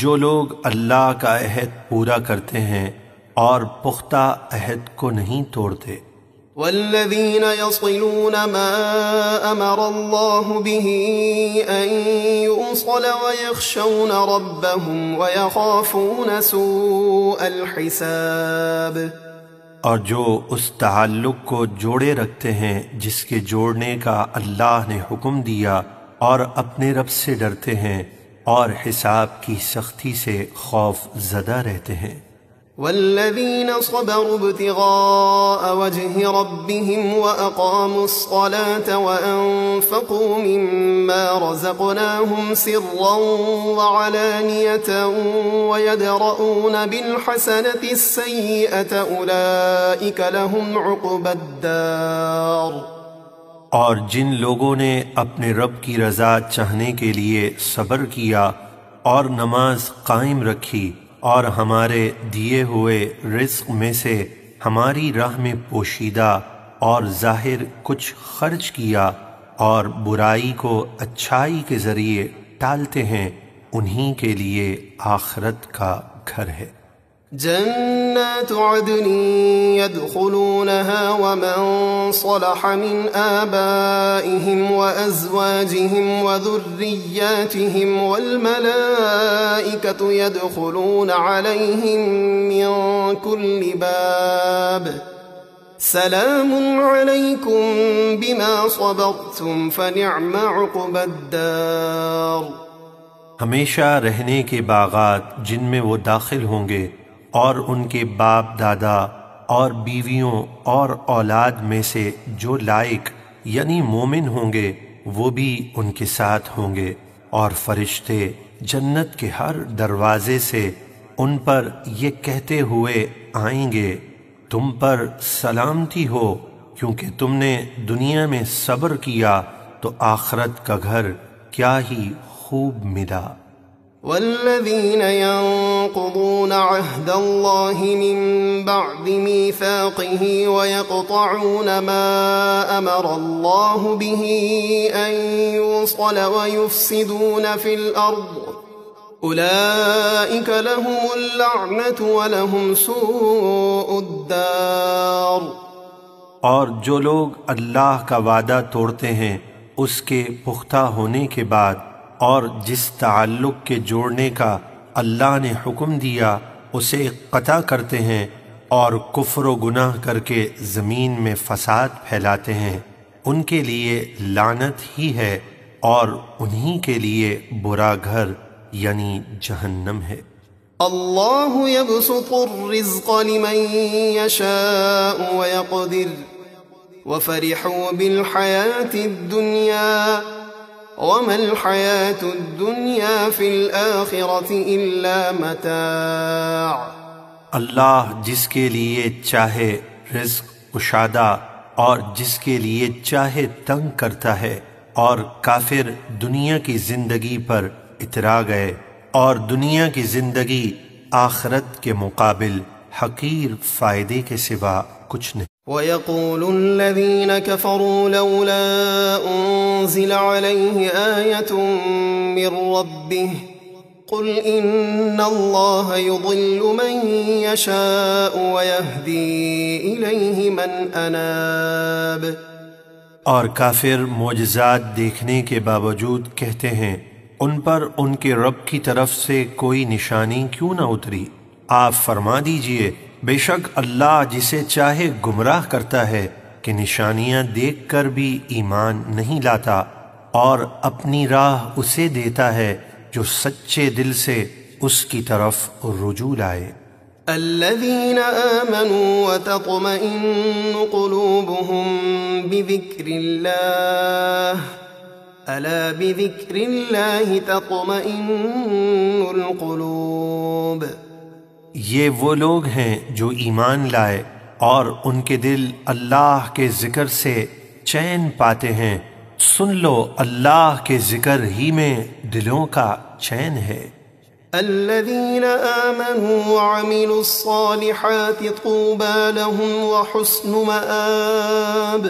جو لوگ اللہ کا عہد پورا کرتے ہیں اور پختہ عہد کو نہیں توڑتے۔ والذين يصلون ما أمر الله به أن يوصل ويخشون ربهم ويخافون سوء الحساب، اور جو اس تعلق کو جوڑے رکھتے ہیں جس کے جوڑنے کا اللہ نے حکم دیا، اور اپنے رب سے ڈرتے ہیں اور حساب کی سختی سے خوف زدہ رہتے ہیں۔ والذين صبروا ابتغاء وجه ربهم وأقاموا الصلاة وأنفقوا مما رزقناهم سرا وعلانية ويدرؤون بالحسنة السيئة أولئك لهم عقبى الدار۔ اور جن لوگوں نے اپنے رب کی رضا چاہنے کے لیے صبر کیا اور نماز قائم رکھی اور ہمارے دیے ہوئے رزق میں سے ہماری راہ میں پوشیدہ اور ظاہر کچھ خرچ کیا اور برائی کو اچھائی کے ذریعے ٹالتے ہیں، انہی کے لیے آخرت کا گھر ہے۔ جنات عدن يدخلونها ومن صلح من آبائهم وأزواجهم وذرياتهم والملائكة يدخلون عليهم من كل باب سلام عليكم بما صبرتم فنعم عقبى الدار۔ ہمیشہ رہنے کے باغات جن میں وہ داخل ہوں گے، اور ان کے باپ دادا اور بیویوں اور اولاد میں سے جو لائق یعنی مومن ہوں گے وہ بھی ان کے ساتھ ہوں گے، اور فرشتے جنت کے ہر دروازے سے ان پر یہ کہتے ہوئے آئیں گے، تم پر سلامتی ہو، کیونکہ تم نے دنیا میں صبر کیا تو آخرت کا گھر کیا ہی خوب ملا۔ والذين ينقضون عهد الله من بعد ميثاقه ويقطعون ما أمر الله به أن يوصل ويفسدون في الأرض اولئک لهم اللعنۃ ولهم سوء الدار۔ اور جو لوگ اللہ کا وعدہ توڑتے ہیں اس کے پختہ ہونے کے بعد اور جس تعلق کے جوڑنے کا اللہ نے حکم دیا اسے قطع کرتے ہیں اور کفر و گناہ کر کے زمین میں فساد پھیلاتے ہیں، ان کے لیے لعنت ہی ہے اور انہی کے لیے برا گھر یعنی جہنم ہے۔ اللہ یبسط الرزق لمن یشاء ویقدر وفرحوا بالحیاة الدنیا وما الحیاة الدنیا فی الآخرة الا متاع۔ اللہ جس کے لیے چاہے رزق کشادہ اور جس کے لیے چاہے تنگ کرتا ہے، اور کافر دنیا کی زندگی پر اترا گئے، اور دنیا کی زندگی آخرت کے مقابل حقیر فائدے کے سوا کچھ نہیں۔ وَيَقُولُ الَّذِينَ كَفَرُوا لَوْلَا أُنزِلَ عَلَيْهِ آيَةٌ مِّن رَّبِّهِ قُلْ إِنَّ اللَّهَ يُضِلُّ مَن يَشَاءُ وَيَهْدِي إِلَيْهِ مَنْ أَنَابَ۔ اور کافر معجزات دیکھنے کے باوجود کہتے ہیں ان پر ان کے رب کی طرف سے کوئی نشانی کیوں نہ اتری؟ آپ فرما دیجئے بے شک اللہ جسے چاہے گمراہ کرتا ہے کہ نشانیاں دیکھ کر بھی ایمان نہیں لاتا، اور اپنی راہ اسے دیتا ہے جو سچے دل سے اس کی طرف رجوع لائے۔ الذين آمنوا وتطمئن قلوبهم بذكر الله ألا بذكر الله تطمئن القلوب۔ یہ وہ لوگ ہیں جو ایمان لائے اور ان کے دل اللہ کے ذکر سے چین پاتے ہیں، سن لو اللہ کے ذکر ہی میں دلوں کا چین ہے۔ الذين آمنوا وعملوا الصالحات طوبى لهم وحسن مآب۔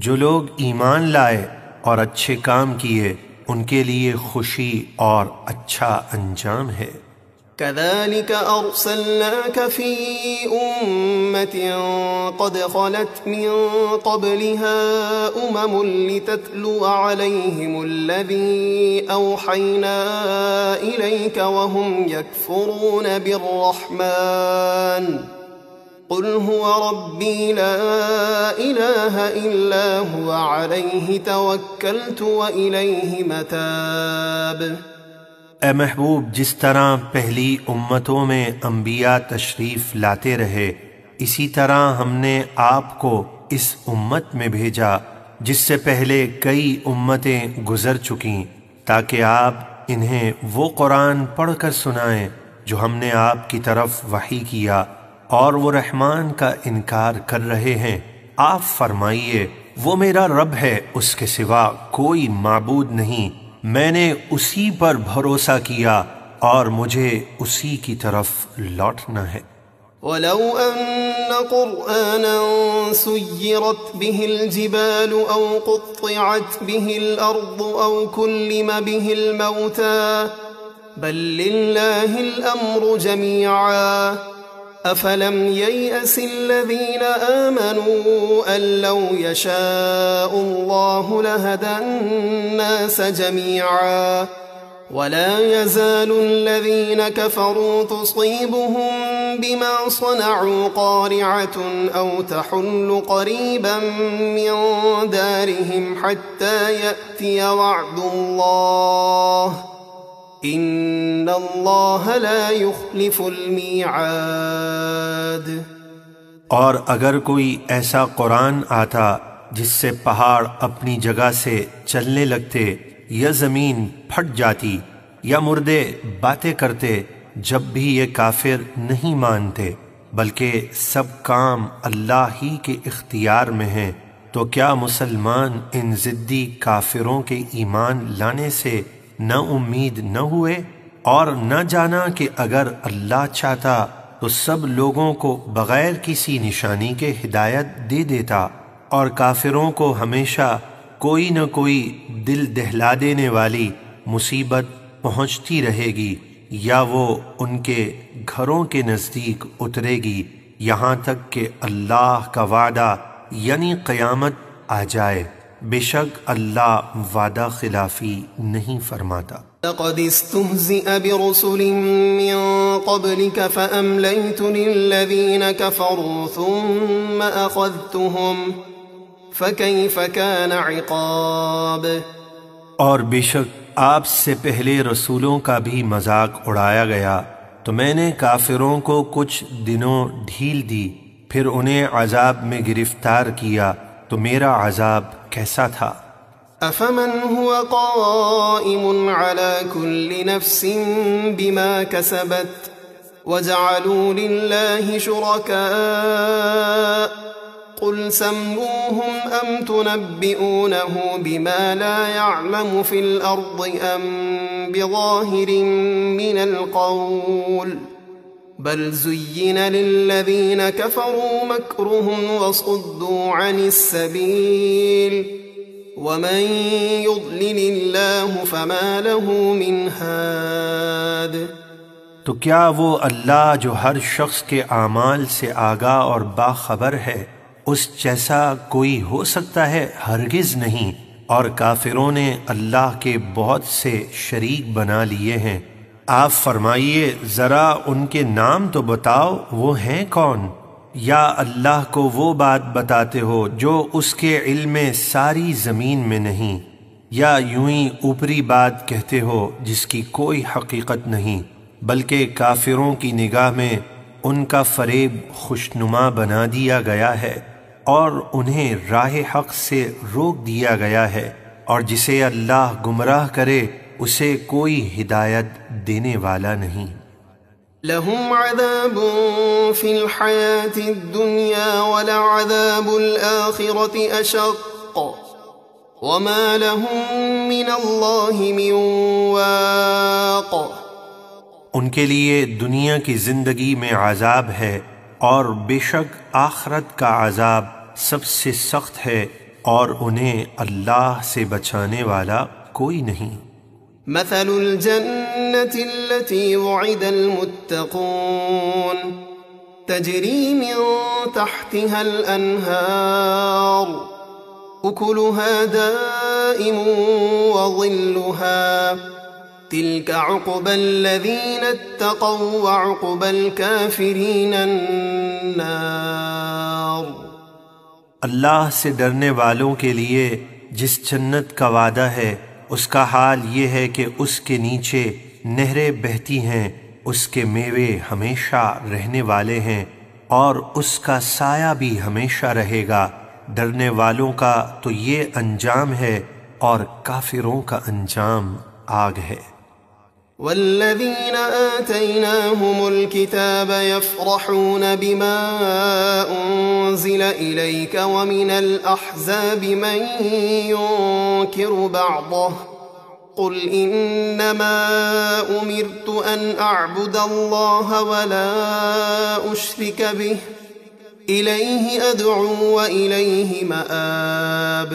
جو لوگ ایمان لائے اور اچھے کام کیے ان کے لیے خوشی اور اچھا انجام ہے۔ كذلك أرسلناك في أمة قد خلت من قبلها لتتلو عليهم الذي أوحينا إليك وهم يكفرون بالرحمن قل هو ربي لا إله إلا هو عليه توكلت وإليه متاب۔ اے محبوب، جس طرح پہلی امتوں میں انبیاء تشریف لاتے رہے اسی طرح ہم نے آپ کو اس امت میں بھیجا جس سے پہلے کئی امتیں گزر چکیں، تاکہ آپ انہیں وہ قرآن پڑھ کر سنائیں جو ہم نے آپ کی طرف وحی کیا، اور وہ رحمان کا انکار کر رہے ہیں۔ آپ فرمائیے وہ میرا رب ہے، اس کے سوا کوئی معبود نہیں، میں نے اسی پر بھروسہ کیا اور مجھے اسی کی طرف لوٹنا ہے۔ وَلَوْ أَنَّ قُرْآنًا سُيِّرَتْ بِهِ الْجِبَالُ أَوْ قُطِّعَتْ بِهِ الْأَرْضُ أَوْ كُلِّمَ بِهِ الْمَوْتَى بَل لِّلَّهِ الْأَمْرُ جَمِيعًا أَفَلَمْ يَيْأَسِ الَّذِينَ آمَنُوا أَن لَّوْ يَشَاءُ اللَّهُ لَهَدَى النَّاسَ جَمِيعًا وَلَا يَزَالُ الَّذِينَ كَفَرُوا تُصِيبُهُم بِمَا صَنَعُوا قَارِعَةٌ أَوْ تَحُلُّ قَرِيبًا مِّن دَارِهِمْ حَتَّى يَأْتِيَ وَعْدُ اللَّهِ ان اللہ لا يخلف المیعاد۔ اور اگر کوئی ایسا قرآن آتا جس سے پہاڑ اپنی جگہ سے چلنے لگتے یا زمین پھٹ جاتی یا مردے باتیں کرتے، جب بھی یہ کافر نہیں مانتے بلکہ سب کام اللہ ہی کے اختیار میں ہیں، تو کیا مسلمان ان ضدی کافروں کے ایمان لانے سے نہ امید نہ ہوئے اور نہ جانا کہ اگر اللہ چاہتا تو سب لوگوں کو بغیر کسی نشانی کے ہدایت دے دیتا، اور کافروں کو ہمیشہ کوئی نہ کوئی دل دہلا دینے والی مصیبت پہنچتی رہے گی یا وہ ان کے گھروں کے نزدیک اترے گی یہاں تک کہ اللہ کا وعدہ یعنی قیامت آ جائے۔ بے شک اللہ وعدہ خلافی نہیں فرماتا۔ لقد استهزئ برسل من قبلك فأمليت للذين كفروا ثم أخذتهم فكيف كان عقاب۔ اور بے شک آپ سے پہلے رسولوں کا بھی مذاق اڑایا گیا تو میں نے کافروں کو کچھ دنوں ڈھیل دی، پھر انہیں عذاب میں گرفتار کیا تو میرا عذاب کیسا تھا۔ أفمن هو قائم على كل نفس بما كسبت وجعلوا لله شركاء قل سموهم أم تنبئونه بما لا يعلم في الأرض أم بظاهر من القول بل زين للذين كفروا مكرهم وصدوا عن السبيل ومن يضلل الله فما له من هاد۔ تو کیا وہ اللہ جو ہر شخص کے اعمال سے آگاہ اور باخبر ہے اس جیسا کوئی ہو سکتا ہے؟ ہرگز نہیں۔ اور کافروں نے اللہ کے بہت سے شریک بنا لیے ہیں۔ آپ فرمائیے ذرا ان کے نام تو بتاؤ، وہ ہیں کون؟ یا اللہ کو وہ بات بتاتے ہو جو اس کے علم میں ساری زمین میں نہیں، یا یوں ہی اوپری بات کہتے ہو جس کی کوئی حقیقت نہیں، بلکہ کافروں کی نگاہ میں ان کا فریب خوشنما بنا دیا گیا ہے اور انہیں راہ حق سے روک دیا گیا ہے، اور جسے اللہ گمراہ کرے اسے کوئی ہدایت دینے والا نہیں۔ لهم عذاب في الحياة الدنيا ولعذاب الآخرة أشق وما لهم من الله من واق۔ ان کے لیے دنیا کی زندگی میں عذاب ہے اور بے شک آخرت کا عذاب سب سے سخت ہے اور انہیں اللہ سے بچانے والا کوئی نہیں۔ مثل الجنة التي وعد المتقون تجري من تحتها الأنهار أكلها دائم وظلها تلك عقبى الذين اتقوا وعقبى الكافرين النار۔ اللہ سے ڈرنے والوں کے لیے جس جنت کا وعدہ ہے اس کا حال یہ ہے کہ اس کے نیچے نہریں بہتی ہیں، اس کے میوے ہمیشہ رہنے والے ہیں اور اس کا سایہ بھی ہمیشہ رہے گا۔ ڈرنے والوں کا تو یہ انجام ہے اور کافروں کا انجام آگ ہے۔ والذين آتيناهم الكتاب يفرحون بما أنزل إليك ومن الأحزاب من ينكر بعضه قل إنما أمرت أن أعبد الله ولا أشرك به إليه أدعو وإليه مآب۔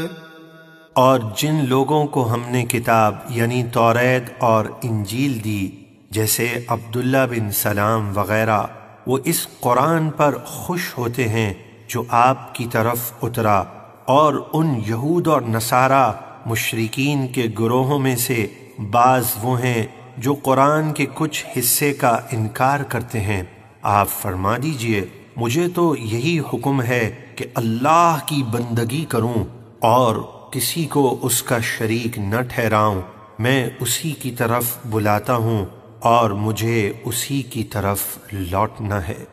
اور جن لوگوں کو ہم نے کتاب یعنی توریت اور انجیل دی جیسے عبداللہ بن سلام وغیرہ، وہ اس قرآن پر خوش ہوتے ہیں جو آپ کی طرف اترا، اور ان یہود اور نصارہ مشرکین کے گروہوں میں سے بعض وہ ہیں جو قرآن کے کچھ حصے کا انکار کرتے ہیں۔ آپ فرما دیجئے مجھے تو یہی حکم ہے کہ اللہ کی بندگی کروں اور کسی کو اس کا شریک نہ ٹھہراؤں، میں اسی کی طرف بلاتا ہوں اور مجھے اسی کی طرف لوٹنا ہے۔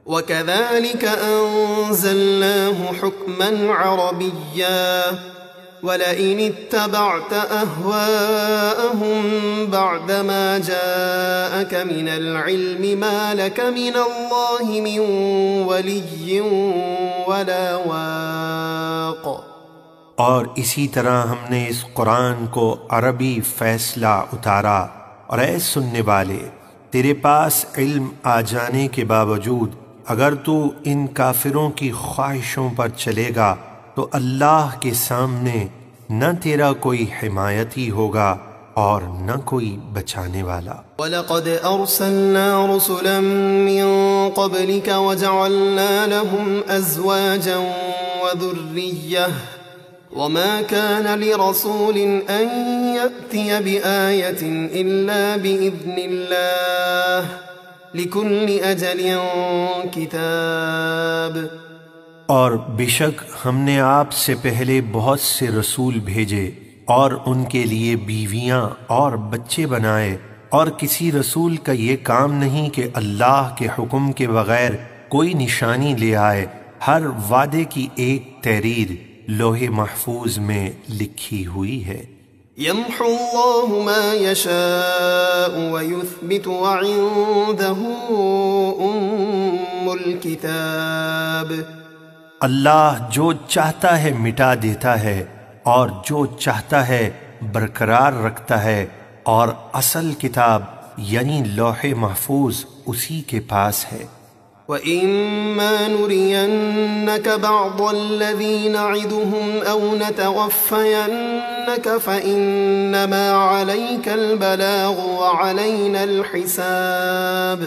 وَكَذَلِكَ أَنزَلْنَاهُ حُكْمًا عَرَبِيًّا وَلَئِنِ اتَّبَعْتَ أَهْوَاءَهُمْ بَعْدَمَا جَاءَكَ مِنَ الْعِلْمِ مَا لَكَ مِنَ اللَّهِ مِنْ وَلِيٍّ وَلَا وَاقٍ۔ اور اسی طرح ہم نے اس قرآن کو عربی فیصلہ اتارا، اور اے سننے والے تیرے پاس علم آ جانے کے باوجود اگر تو ان کافروں کی خواہشوں پر چلے گا تو اللہ کے سامنے نہ تیرا کوئی حمایتی ہوگا اور نہ کوئی بچانے والا۔ وَلَقَدْ أَرْسَلْنَا رُسُلًا مِّن قَبْلِكَ وَجَعَلْنَا لَهُمْ أَزْوَاجًا وَذُرِّيَّةً وَمَا كَانَ لِرَسُولٍ أَن يَأْتِيَ بِآيَةٍ إِلَّا بِإِذْنِ اللَّهِ لِكُلِّ أَجَلٍ كِتَابٌ۔ اور بے شک ہم نے آپ سے پہلے بہت سے رسول بھیجے اور ان کے لیے بیویاں اور بچے بنائے، اور کسی رسول کا یہ کام نہیں کہ اللہ کے حکم کے بغیر کوئی نشانی لے آئے۔ ہر وعدے کی ایک تحریر لوح محفوظ میں لکھی ہوئی ہے۔ يمحو الله ما يشاء ويثبت وعنده أم الكتاب۔ اللہ جو چاہتا ہے مٹا دیتا ہے اور جو چاہتا ہے برقرار رکھتا ہے، اور اصل کتاب یعنی لوح محفوظ اسی کے پاس ہے۔ وَإِمَّا نُرِيَنَّكَ بَعْضَ الَّذِي نَعِدُهُمْ أَوْ نَتَوَفَّيَنَّكَ فَإِنَّمَا عَلَيْكَ الْبَلَاغُ وَعَلَيْنَا الْحِسَابُ۔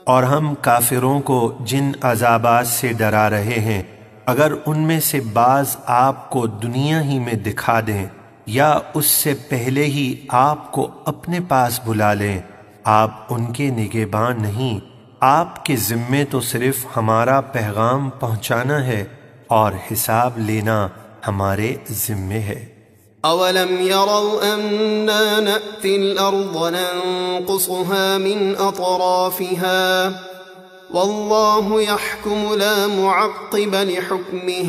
اور ہم کافروں کو جن عذابات سے ڈرا رہے ہیں، اگر ان میں سے بعض آپ کو دنیا ہی میں دکھا دیں یا اس سے پہلے ہی آپ کو اپنے پاس بلا لیں، آپ ان کے نگہبان نہیں، آپ کے ذمے تو صرف ہمارا پیغام پہنچانا ہے اور حساب لینا ہمارے ذمے ہے۔ أَوَلَمْ يَرَوْا أَنَّا نَأْتِي الْأَرْضَ نَنقُصُهَا مِنْ أَطْرَافِهَا وَاللَّهُ يَحْكُمُ لَا مُعَقِّبَ لِحُكْمِهِ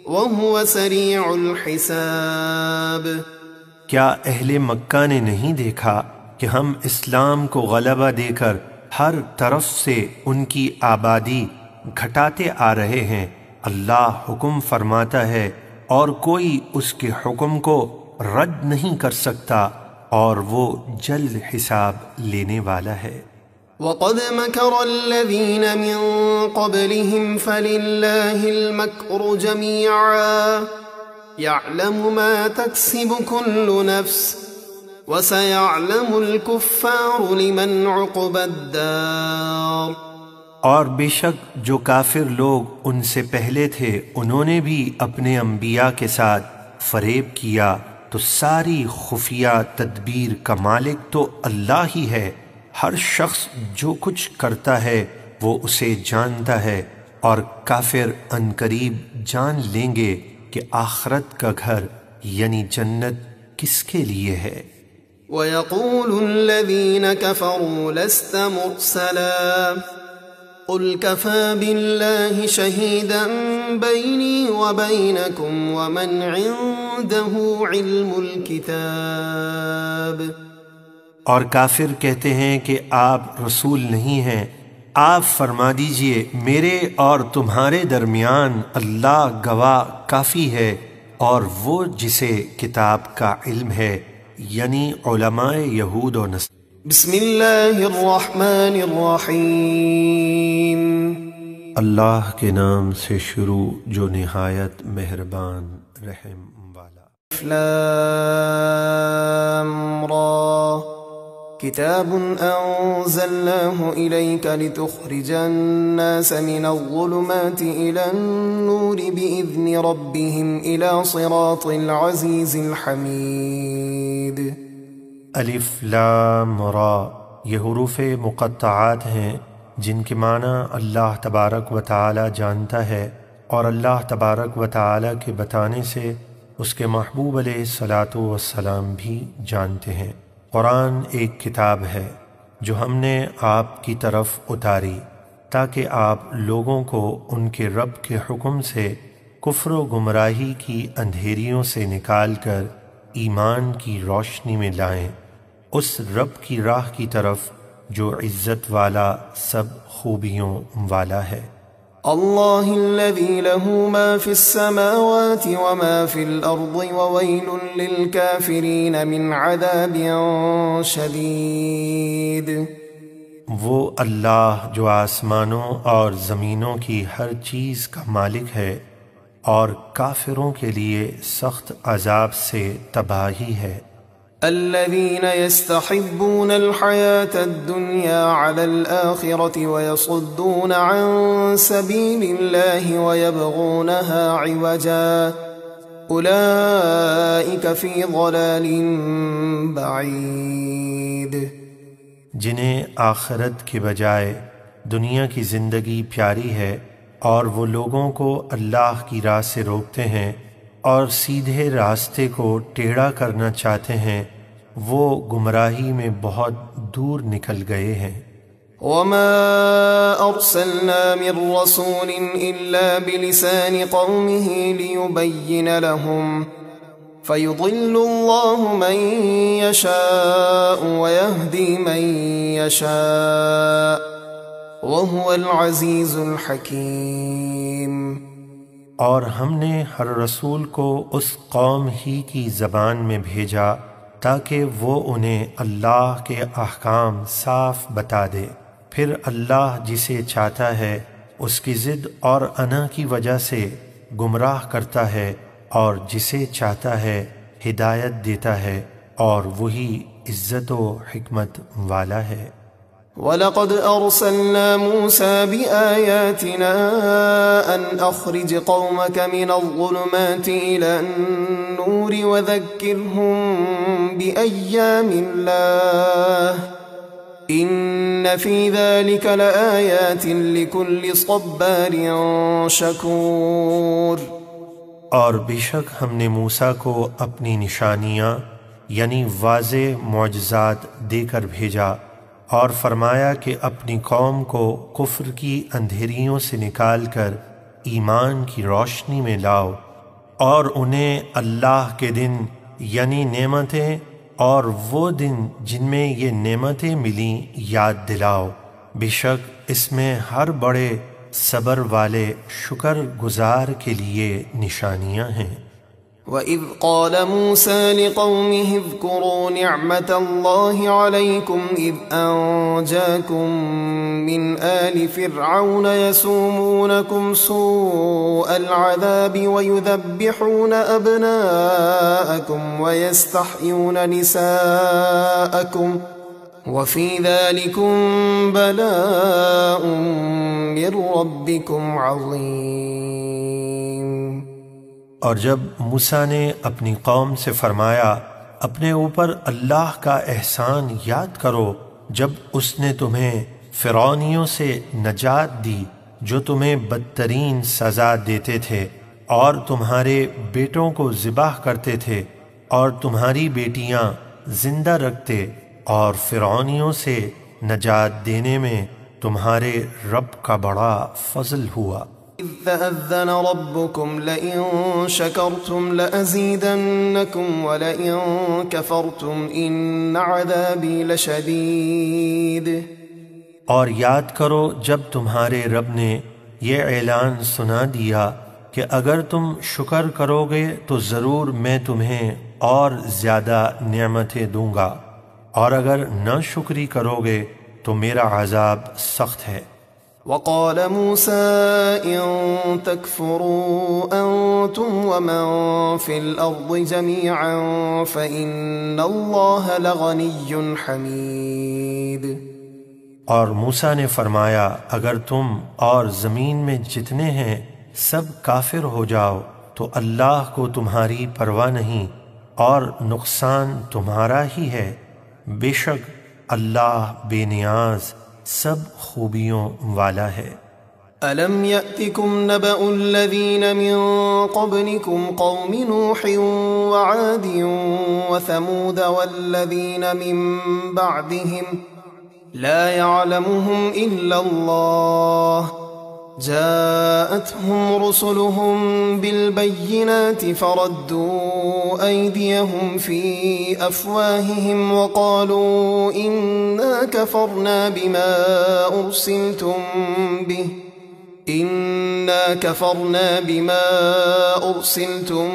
وَهُوَ سَرِيعُ الْحِسَابِ۔ کیا اہل مکہ نے نہیں دیکھا کہ ہم اسلام کو غلبہ دے کر ہر طرف سے ان کی آبادی گھٹاتے آ رہے ہیں؟ اللہ حکم فرماتا ہے اور کوئی اس کے حکم کو رد نہیں کر سکتا، اور وہ جلد حساب لینے والا ہے۔ وَقَدْ مَكَرَ الَّذِينَ مِن قَبْلِهِمْ فَلِلَّهِ الْمَكْرُ جَمِيعًا يَعْلَمُ مَا تَكْسِبُ كُلُّ نَفْسٍ وَسَيَعْلَمُ الْكُفَّارُ لِمَنْ عُقْبَى الدَّارِ۔ اور بے شک جو کافر لوگ ان سے پہلے تھے انہوں نے بھی اپنے انبیاء کے ساتھ فریب کیا، تو ساری خفیہ تدبیر کا مالک تو اللہ ہی ہے۔ ہر شخص جو کچھ کرتا ہے وہ اسے جانتا ہے، اور کافر عنقریب جان لیں گے کہ آخرت کا گھر یعنی جنت کس کے لیے ہے۔ وَيَقُولُ الَّذِينَ كَفَرُوا لَسْتَ مُرْسَلًا قُلْ كَفَى بِاللَّهِ شَهِيدًا بَيْنِي وَبَيْنَكُمْ وَمَنْ عِندَهُ عِلْمُ الْكِتَابِ۔ اور کافر کہتے ہیں کہ آپ رسول نہیں ہیں، آپ فرما دیجئے میرے اور تمہارے درمیان اللہ گواہ کافی ہے، اور وہ جسے کتاب کا علم ہے یعنی علماء یہود و نصارہ۔ بسم اللہ الرحمن الرحیم۔ اللہ کے نام سے شروع جو نہایت مہربان رحم والا۔ لام را کتاب انزلناه الیک لتخرج الناس من الظلمات الى النور باذن ربهم الى صراط العزیز الحمید۔ الف لام را، یہ حروف مقطعات ہیں جن کے معنی اللہ تبارک و تعالی جانتا ہے، اور اللہ تبارک و تعالی کے بتانے سے اس کے محبوب علیہ الصلاۃ والسلام بھی جانتے ہیں۔ قرآن ایک کتاب ہے جو ہم نے آپ کی طرف اتاری تاکہ آپ لوگوں کو ان کے رب کے حکم سے کفر و گمراہی کی اندھیریوں سے نکال کر ایمان کی روشنی میں لائیں، اس رب کی راہ کی طرف جو عزت والا سب خوبیوں والا ہے۔ اللہ الذی له ما فی السماوات وما فی الارض وویل للکافرین من عذاب شدید۔ وہ اللہ جو آسمانوں اور زمینوں کی ہر چیز کا مالک ہے، اور کافروں کے لیے سخت عذاب سے تباہی ہے۔ الذين يستحبون الحياة الدنيا على الآخرة ويصدون عن سبيل الله ويبغونها عوجا أولئك في ضلال بعيد۔ جنہیں آخرت کے بجائے دنیا کی زندگی پیاری ہے اور وہ لوگوں کو اللہ کی راہ سے روکتے ہیں اور سیدھے راستے کو ٹیڑھا کرنا چاہتے ہیں، وہ گمراہی میں بہت دور نکل گئے ہیں۔ وما أرسلنا من رسول إلا بلسان قومه ليبين لهم فيضل الله من يشاء ويهدي من يشاء وهو العزيز الحكيم۔ اور ہم نے ہر رسول کو اس قوم ہی کی زبان میں بھیجا تاکہ وہ انہیں اللہ کے احکام صاف بتا دے، پھر اللہ جسے چاہتا ہے اس کی ضد اور انا کی وجہ سے گمراہ کرتا ہے، اور جسے چاہتا ہے ہدایت دیتا ہے، اور وہی عزت و حکمت والا ہے۔ وَلَقَدْ أَرْسَلْنَا مُوسَى بِآيَاتِنَا أَنْ أَخْرِجْ قَوْمَكَ مِنَ الظُّلُمَاتِ إِلَى النُّورِ وَذَكِّرْهُمْ بِأَيَّامِ اللَّهِ إِنَّ فِي ذَلِكَ لَآيَاتٍ لِكُلِّ صَبَّارٍ شَكُورٍ۔ اور بے شک ہم نے موسیٰ کو اپنی نشانیاں یعنی واضح معجزات دے کر بھیجا، اور فرمایا کہ اپنی قوم کو کفر کی اندھیریوں سے نکال کر ایمان کی روشنی میں لاؤ، اور انہیں اللہ کے دن یعنی نعمتیں اور وہ دن جن میں یہ نعمتیں ملیں یاد دلاؤ، بے شک اس میں ہر بڑے صبر والے شکر گزار کے لیے نشانیاں ہیں۔ وَإِذْ قَالَ مُوسَى لِقَوْمِهِ اذْكُرُوا نِعْمَةَ اللَّهِ عَلَيْكُمْ إِذْ أَنْجَاكُمْ مِنْ آلِ فِرْعَوْنَ يَسُومُونَكُمْ سُوءَ الْعَذَابِ وَيُذَبِّحُونَ أَبْنَاءَكُمْ وَيَسْتَحْيُونَ نِسَاءَكُمْ وَفِي ذَلِكُمْ بَلَاءٌ مِّن رَّبِّكُمْ عَظِيمٌ۔ اور جب موسیٰ نے اپنی قوم سے فرمایا اپنے اوپر اللہ کا احسان یاد کرو جب اس نے تمہیں فرعونیوں سے نجات دی جو تمہیں بدترین سزا دیتے تھے اور تمہارے بیٹوں کو ذبح کرتے تھے اور تمہاری بیٹیاں زندہ رکھتے، اور فرعونیوں سے نجات دینے میں تمہارے رب کا بڑا فضل ہوا۔ إِذْ تَأَذَّنَ رَبُّكُمْ لَئِن شَكَرْتُمْ لَأَزِيدَنَّكُمْ وَلَئِن كَفَرْتُمْ إِنَّ عَذَابِي لَشَدِيدٌ۔ اور یاد کرو جب تمہارے رب نے یہ اعلان سنا دیا کہ اگر تم شکر کرو گے تو ضرور میں تمہیں اور زیادہ نعمتیں دوں گا، اور اگر نہ شکری کرو گے تو میرا عذاب سخت ہے۔ وقال موسى إن تكفروا أنتم ومن في الأرض جميعا فإن الله لغني حميد۔ اور موسیٰ نے فرمایا اگر تم اور زمین میں جتنے ہیں سب کافر ہو جاؤ تو اللہ کو تمہاری پرواہ نہیں اور نقصان تمہارا ہی ہے، بے شک اللہ بے نیاز سب خوبیوں والا ہے۔ أَلَمْ يَأْتِكُمْ نَبَأُ الَّذِينَ مِن قَبْلِكُمْ قَوْمِ نُوحٍ وَعَادٍ وَثَمُودَ وَالَّذِينَ مِن بَعْدِهِمْ لَا يَعْلَمُهُمْ إِلَّا اللَّهُ جاءتهم رسلهم بالبينات فردوا أيديهم في أفواههم وقالوا إنا كفرنا بما أرسلتم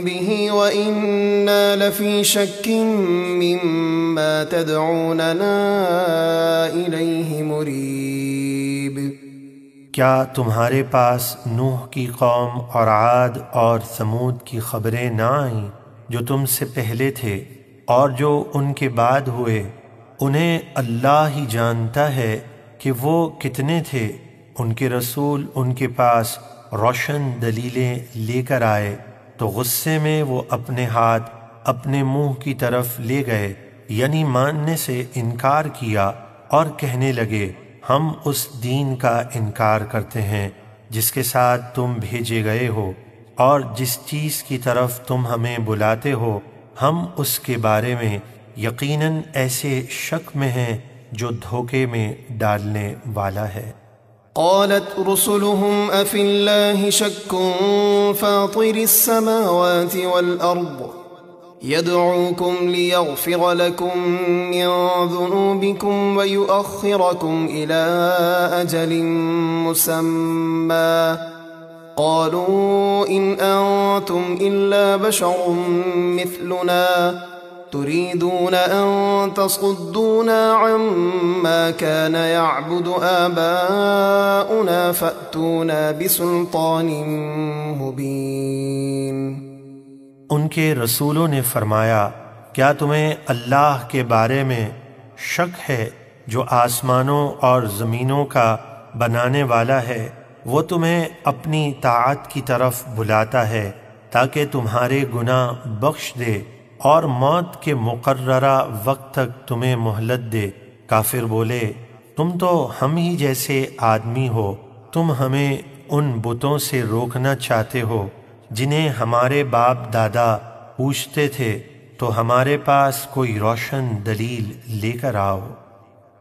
به وإنا لفي شك مما تدعوننا إليه مريب۔ کیا تمہارے پاس نوح کی قوم اور عاد اور ثمود کی خبریں نہ آئیں جو تم سے پہلے تھے؟ اور جو ان کے بعد ہوئے انہیں اللہ ہی جانتا ہے کہ وہ کتنے تھے۔ ان کے رسول ان کے پاس روشن دلیلیں لے کر آئے تو غصے میں وہ اپنے ہاتھ اپنے منہ کی طرف لے گئے، یعنی ماننے سے انکار کیا، اور کہنے لگے ہم اس دین کا انکار کرتے ہیں جس کے ساتھ تم بھیجے گئے ہو، اور جس چیز کی طرف تم ہمیں بلاتے ہو ہم اس کے بارے میں یقیناً ایسے شک میں ہیں جو دھوکے میں ڈالنے والا ہے۔ قالت رسلهم أفي الله شك فاطر السماوات والأرض يدعوكم ليغفر لكم من ذنوبكم ويؤخركم إلى أجل مسمى قالوا إن أنتم إلا بشر مثلنا تريدون أن تصدونا عما كان يعبد آباؤنا فأتونا بسلطان مبين۔ ان کے رسولوں نے فرمایا کیا تمہیں اللہ کے بارے میں شک ہے جو آسمانوں اور زمینوں کا بنانے والا ہے؟ وہ تمہیں اپنی طاعت کی طرف بلاتا ہے تاکہ تمہارے گناہ بخش دے اور موت کے مقررہ وقت تک تمہیں مہلت دے۔ کافر بولے تم تو ہم ہی جیسے آدمی ہو، تم ہمیں ان بتوں سے روکنا چاہتے ہو جنہیں ہمارے باپ دادا پوجتے تھے، تو ہمارے پاس کوئی روشن دلیل لے کر آؤ۔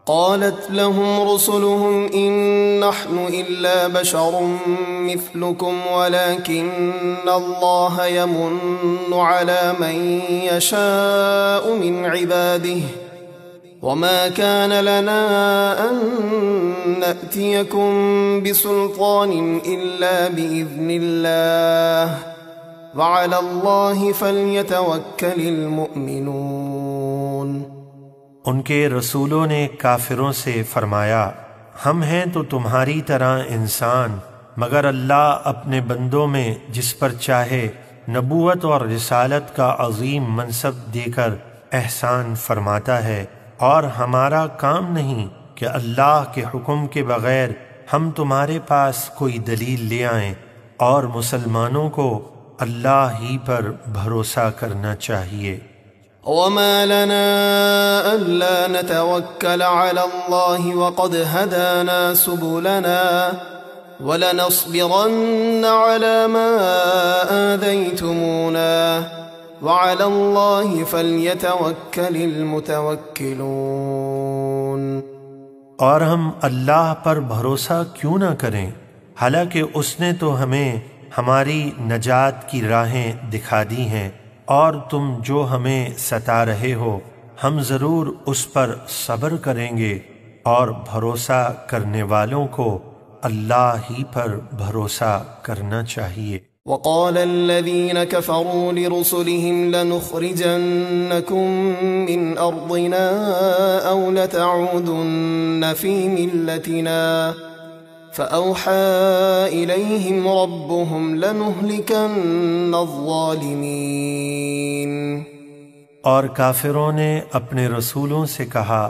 قالت لهم رسلهم إن نحن إلا بشر مثلكم ولكن الله يمن على من يشاء من عباده وما كان لنا أن نأتيكم بسلطان إلا بإذن الله وعلى الله فليتوكل المؤمنون۔ ان کے رسولوں نے کافروں سے فرمایا ہم ہیں تو تمہاری طرح انسان، مگر اللہ اپنے بندوں میں جس پر چاہے نبوت اور رسالت کا عظیم منصب دے کر احسان فرماتا ہے، اور ہمارا کام نہیں کہ اللہ کے حکم کے بغیر ہم تمہارے پاس کوئی دلیل لے آئیں، اور مسلمانوں کو اللہ ہی پر بھروسہ کرنا چاہیے۔ وما لنا ألا نتوكل على الله وقد هدانا سبلنا ولنصبرن على ما آذيتمونا وعلى الله فليتوكل المتوكلون۔ اور ہم اللہ پر بھروسہ کیوں نہ کریں، حالانکہ اس نے تو ہمیں ہماری نجات کی راہیں دکھا دی ہیں، اور تم جو ہمیں ستا رہے ہو ہم ضرور اس پر صبر کریں گے، اور بھروسہ کرنے والوں کو اللہ ہی پر بھروسہ کرنا چاہیے۔ وقال الذين كفروا لرسلهم لنخرجنكم من أرضنا أو لتعودن في ملتنا فأوحى إليهم ربهم لنهلكن الظالمين۔ اور کافروں نے اپنے رسولوں سے کہا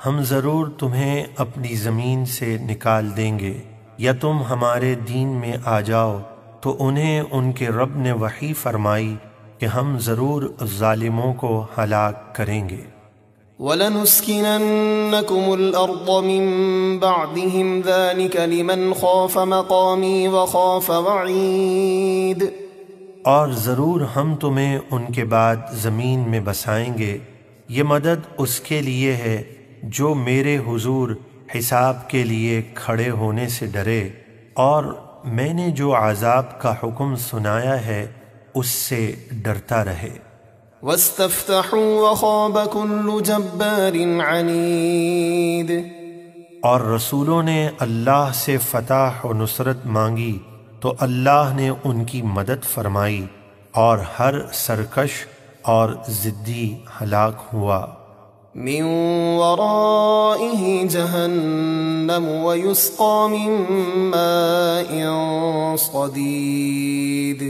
ہم ضرور تمہیں اپنی زمین سے نکال دیں گے، یا تم ہمارے دین میں آ جاؤ۔ تو انہیں ان کے رب نے وحی فرمائی کہ ہم ضرور ظالموں کو ہلاک کریں گے۔ وَلَنُسْكِنَنَّكُمُ الْأَرْضَ مِن بَعْدِهِمْ ذَلِكَ لِمَنْ خَافَ مَقَامِي وَخَافَ وَعِيدِ۔ اور ضرور ہم تمہیں ان کے بعد زمین میں بسائیں گے، یہ مدد اس کے لیے ہے جو میرے حضور حساب کے لیے کھڑے ہونے سے ڈرے، اور میں نے جو عذاب کا حکم سنایا ہے اس سے ڈرتا رہے۔ وَاسْتَفْتَحُوا وَخَابَ كُلُّ جَبَّارٍ عَنِيدٍ۔ اور رسولوں نے اللہ سے فتح و نصرت مانگی تو اللہ نے ان کی مدد فرمائی، اور ہر سرکش اور ضدی ہلاک ہوا۔ من ورائه جہنم ويسقى من ماء صدید۔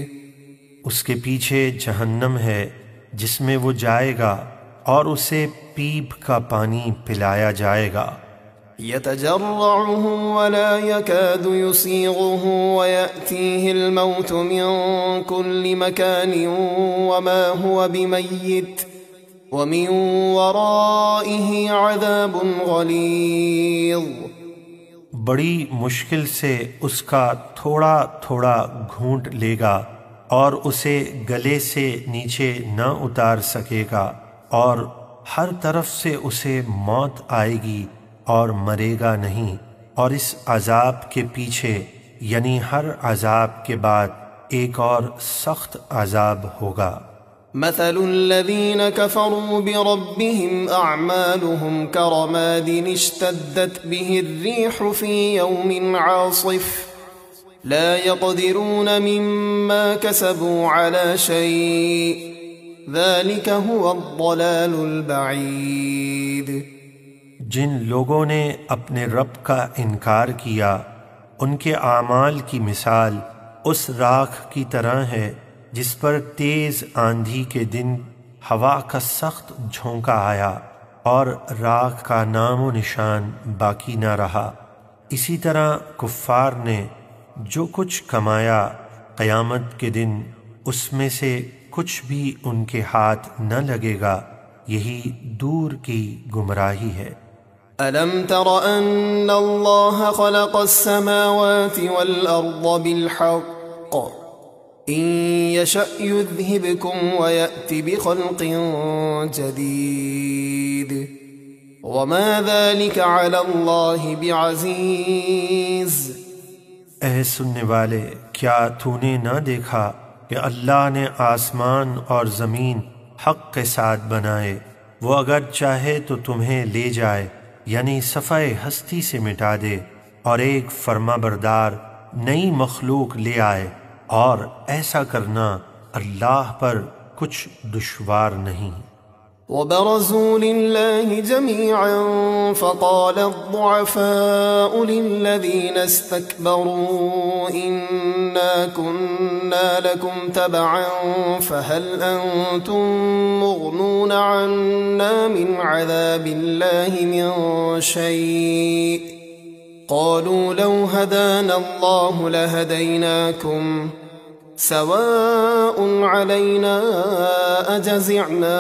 اس کے پیچھے جہنم ہے جس میں وہ جائے گا، اور اسے پیپ کا پانی پلایا جائے گا۔ يتجرعه ولا يكاد يسيغه ويأتيه الموت من كل مكان وما هو بميت ومن ورائه عذاب غليظ۔ بڑی مشکل سے اس کا تھوڑا تھوڑا گھونٹ لے گا اور اسے گلے سے نیچے نہ اتار سکے گا، اور ہر طرف سے اسے موت آئے گی اور مرے گا نہیں، اور اس عذاب کے پیچھے یعنی ہر عذاب کے بعد ایک اور سخت عذاب ہوگا۔ مثل الذين كفروا بربهم أعمالهم كرماد اشتدت به الريح في يوم عاصف لا يقدرون مما كسبوا على شيء ذلك هو الضلال البعيد۔ جن لوگوں نے اپنے رب کا انکار کیا، ان کے اعمال کی مثال اس راکھ کی طرح ہے جس پر تیز آندھی کے دن ہوا کا سخت جھونکا آیا اور راکھ کا نام و نشان باقی نہ رہا۔ اسی طرح کفار نے جو کچھ کمایا، قیامت کے دن اس میں سے کچھ بھی ان کے ہاتھ نہ لگے گا، یہی دور کی گمراہی ہے۔ أَلَمْ تَرَ أَنَّ اللَّهَ خَلَقَ السَّمَاوَاتِ وَالْأَرْضَ بِالْحَقِّ إِن يَشَأْ يُذْهِبْكُمْ وَيَأْتِ بِخَلْقٍ جَدِيدٍ وَمَا ذَلِكَ عَلَى اللَّهِ بِعَزِيزٍ۔ اے سننے والے، کیا تو نے نہ دیکھا کہ اللہ نے آسمان اور زمین حق کے ساتھ بنائے؟ وہ اگر چاہے تو تمہیں لے جائے، یعنی صفحہ ہستی سے مٹا دے، اور ایک فرما بردار نئی مخلوق لے آئے، اور ایسا کرنا اللہ پر کچھ دشوار نہیں۔ وَبَرَزُوا لِلَّهِ جَمِيعًا فَقَالَ الضُّعَفَاءُ لِلَّذِينَ اسْتَكْبَرُوا إِنَّا كُنَّا لَكُمْ تَبَعًا فَهَلْ أَنْتُمْ مُغْنُونَ عَنَّا مِنْ عَذَابِ اللَّهِ مِنْ شَيْءٍ قَالُوا لَوْ هَدَانَا اللَّهُ لَهَدَيْنَاكُمْ سواء علينا أجزعنا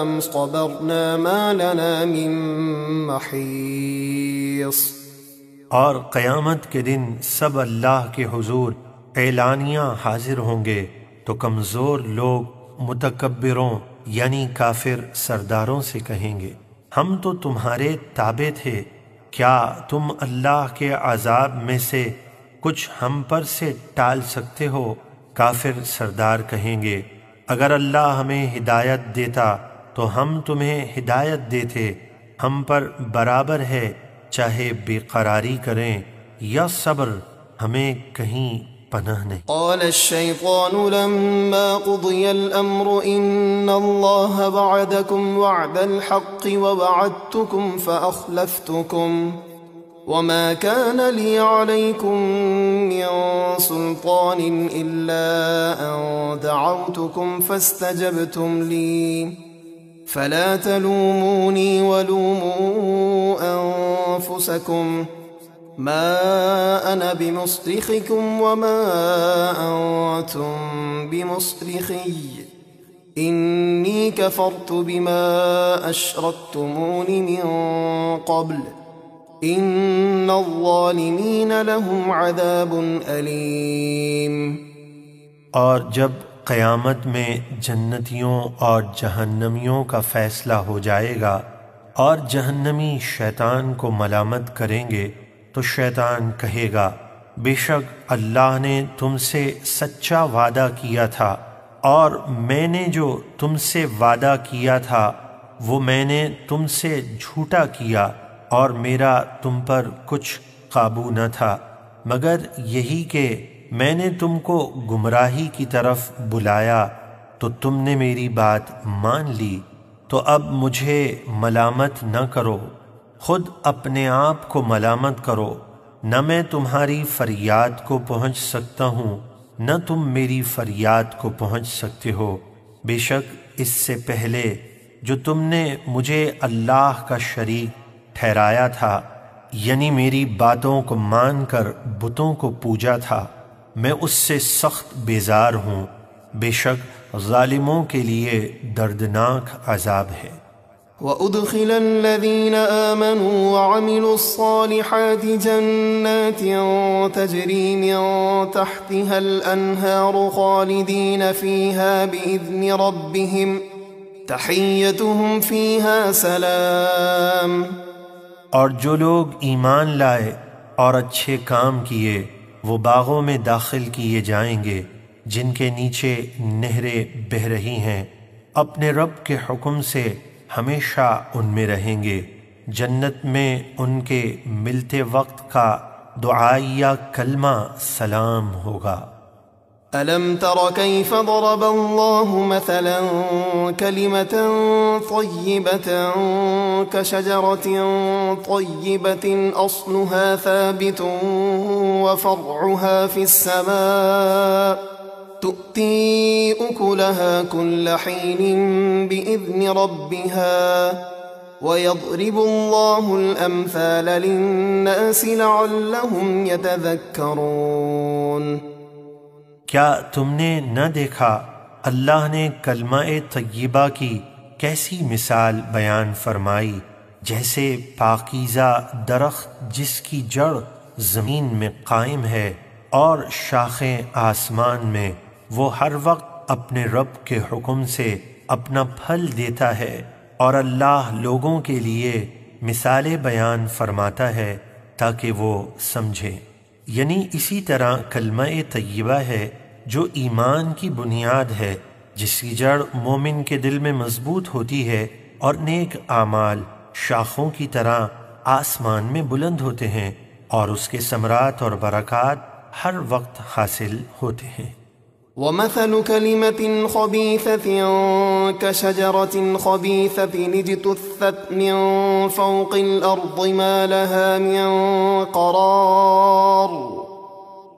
أم صبرنا ما لنا من محيص۔ اور قیامت کے دن سب اللہ کے حضور اعلانیہ حاضر ہوں گے تو کمزور لوگ متکبروں یعنی کافر سرداروں سے کہیں گے، ہم تو تمہارے تابع تھے، کیا تم اللہ کے عذاب میں سے کچھ ہم پر سے ٹال سکتے ہو؟ کافر سردار کہیں گے، اگر اللہ ہمیں ہدایت دیتا تو ہم تمہیں ہدایت دیتے، ہم پر برابر ہے چاہے بے قراری کریں یا صبر، ہمیں کہیں پناہ نہیں۔ قال الشیطان لما قضی الامر ان اللہ وعدکم وعد الحق ووعدتکم فاخلفتکم وما كان لي عليكم من سلطان إلا أن دعوتكم فاستجبتم لي فلا تلوموني ولوموا أنفسكم ما أنا بمصرخكم وما أنتم بمصرخي إني كفرت بما أشركتمون من قبل ان الظالمین لهم عذاب علیم۔ اور جب قیامت میں جنتیوں اور جہنمیوں کا فیصلہ ہو جائے گا اور جہنمی شیطان کو ملامت کریں گے تو شیطان کہے گا، بے شک اللہ نے تم سے سچا وعدہ کیا تھا، اور میں نے جو تم سے وعدہ کیا تھا وہ میں نے تم سے جھوٹا کیا، اور میرا تم پر کچھ قابو نہ تھا مگر یہی کہ میں نے تم کو گمراہی کی طرف بلایا تو تم نے میری بات مان لی، تو اب مجھے ملامت نہ کرو، خود اپنے آپ کو ملامت کرو، نہ میں تمہاری فریاد کو پہنچ سکتا ہوں نہ تم میری فریاد کو پہنچ سکتے ہو، بے شک اس سے پہلے جو تم نے مجھے اللہ کا شریک ٹھہرایا تھا، یعنی میری باتوں کو مان کر بتوں کو پوجا تھا، میں اس سے سخت بیزار ہوں۔ بے شک ظالموں کے لیے دردناک عذاب ہے۔ وَأُدْخِلَ الَّذِينَ آمَنُوا وَعَمِلُوا الصَّالِحَاتِ جَنَّاتٍ تَجْرِي مِن تَحْتِهَا الْأَنْهَارُ خَالِدِينَ فِيهَا بِإِذْنِ رَبِّهِمْ تَحِيَّتُهُمْ فِيهَا سَلَامٌ۔ اور جو لوگ ایمان لائے اور اچھے کام کیے وہ باغوں میں داخل کیے جائیں گے جن کے نیچے نہریں بہہ رہی ہیں، اپنے رب کے حکم سے ہمیشہ ان میں رہیں گے۔ جنت میں ان کے ملتے وقت کا دعائیہ کلمہ سلام ہوگا۔ أَلَمْ تَرَ كَيْفَ ضَرَبَ اللَّهُ مَثَلًا كَلِمَةً طَيِّبَةً كَشَجَرَةٍ طَيِّبَةٍ أَصْلُهَا ثَابِتٌ وَفَرْعُهَا فِي السَّمَاءِ تُؤْتِي أُكُلَهَا كُلَّ حِينٍ بِإِذْنِ رَبِّهَا وَيَضْرِبُ اللَّهُ الْأَمْثَالَ لِلنَّاسِ لَعَلَّهُمْ يَتَذَكَّرُونَ۔ کیا تم نے نہ دیکھا اللہ نے کلمہ طیبہ کی کیسی مثال بیان فرمائی، جیسے پاکیزہ درخت جس کی جڑ زمین میں قائم ہے اور شاخیں آسمان میں، وہ ہر وقت اپنے رب کے حکم سے اپنا پھل دیتا ہے، اور اللہ لوگوں کے لیے مثالیں بیان فرماتا ہے تاکہ وہ سمجھیں۔ یعنی اسی طرح کلمہ طیبہ ہے جو ایمان کی بنیاد ہے، جس کی جڑ مومن کے دل میں مضبوط ہوتی ہے، اور نیک اعمال شاخوں کی طرح آسمان میں بلند ہوتے ہیں اور اس کے ثمرات اور برکات ہر وقت حاصل ہوتے ہیں۔ وَمَثَلُ كَلِمَةٍ خَبِيثَةٍ كَشَجَرَةٍ خَبِيثَةٍ اجْتُثَّتْ مِن فَوْقِ الْأَرْضِ مَا لَهَا مِن قَرَارٍ۔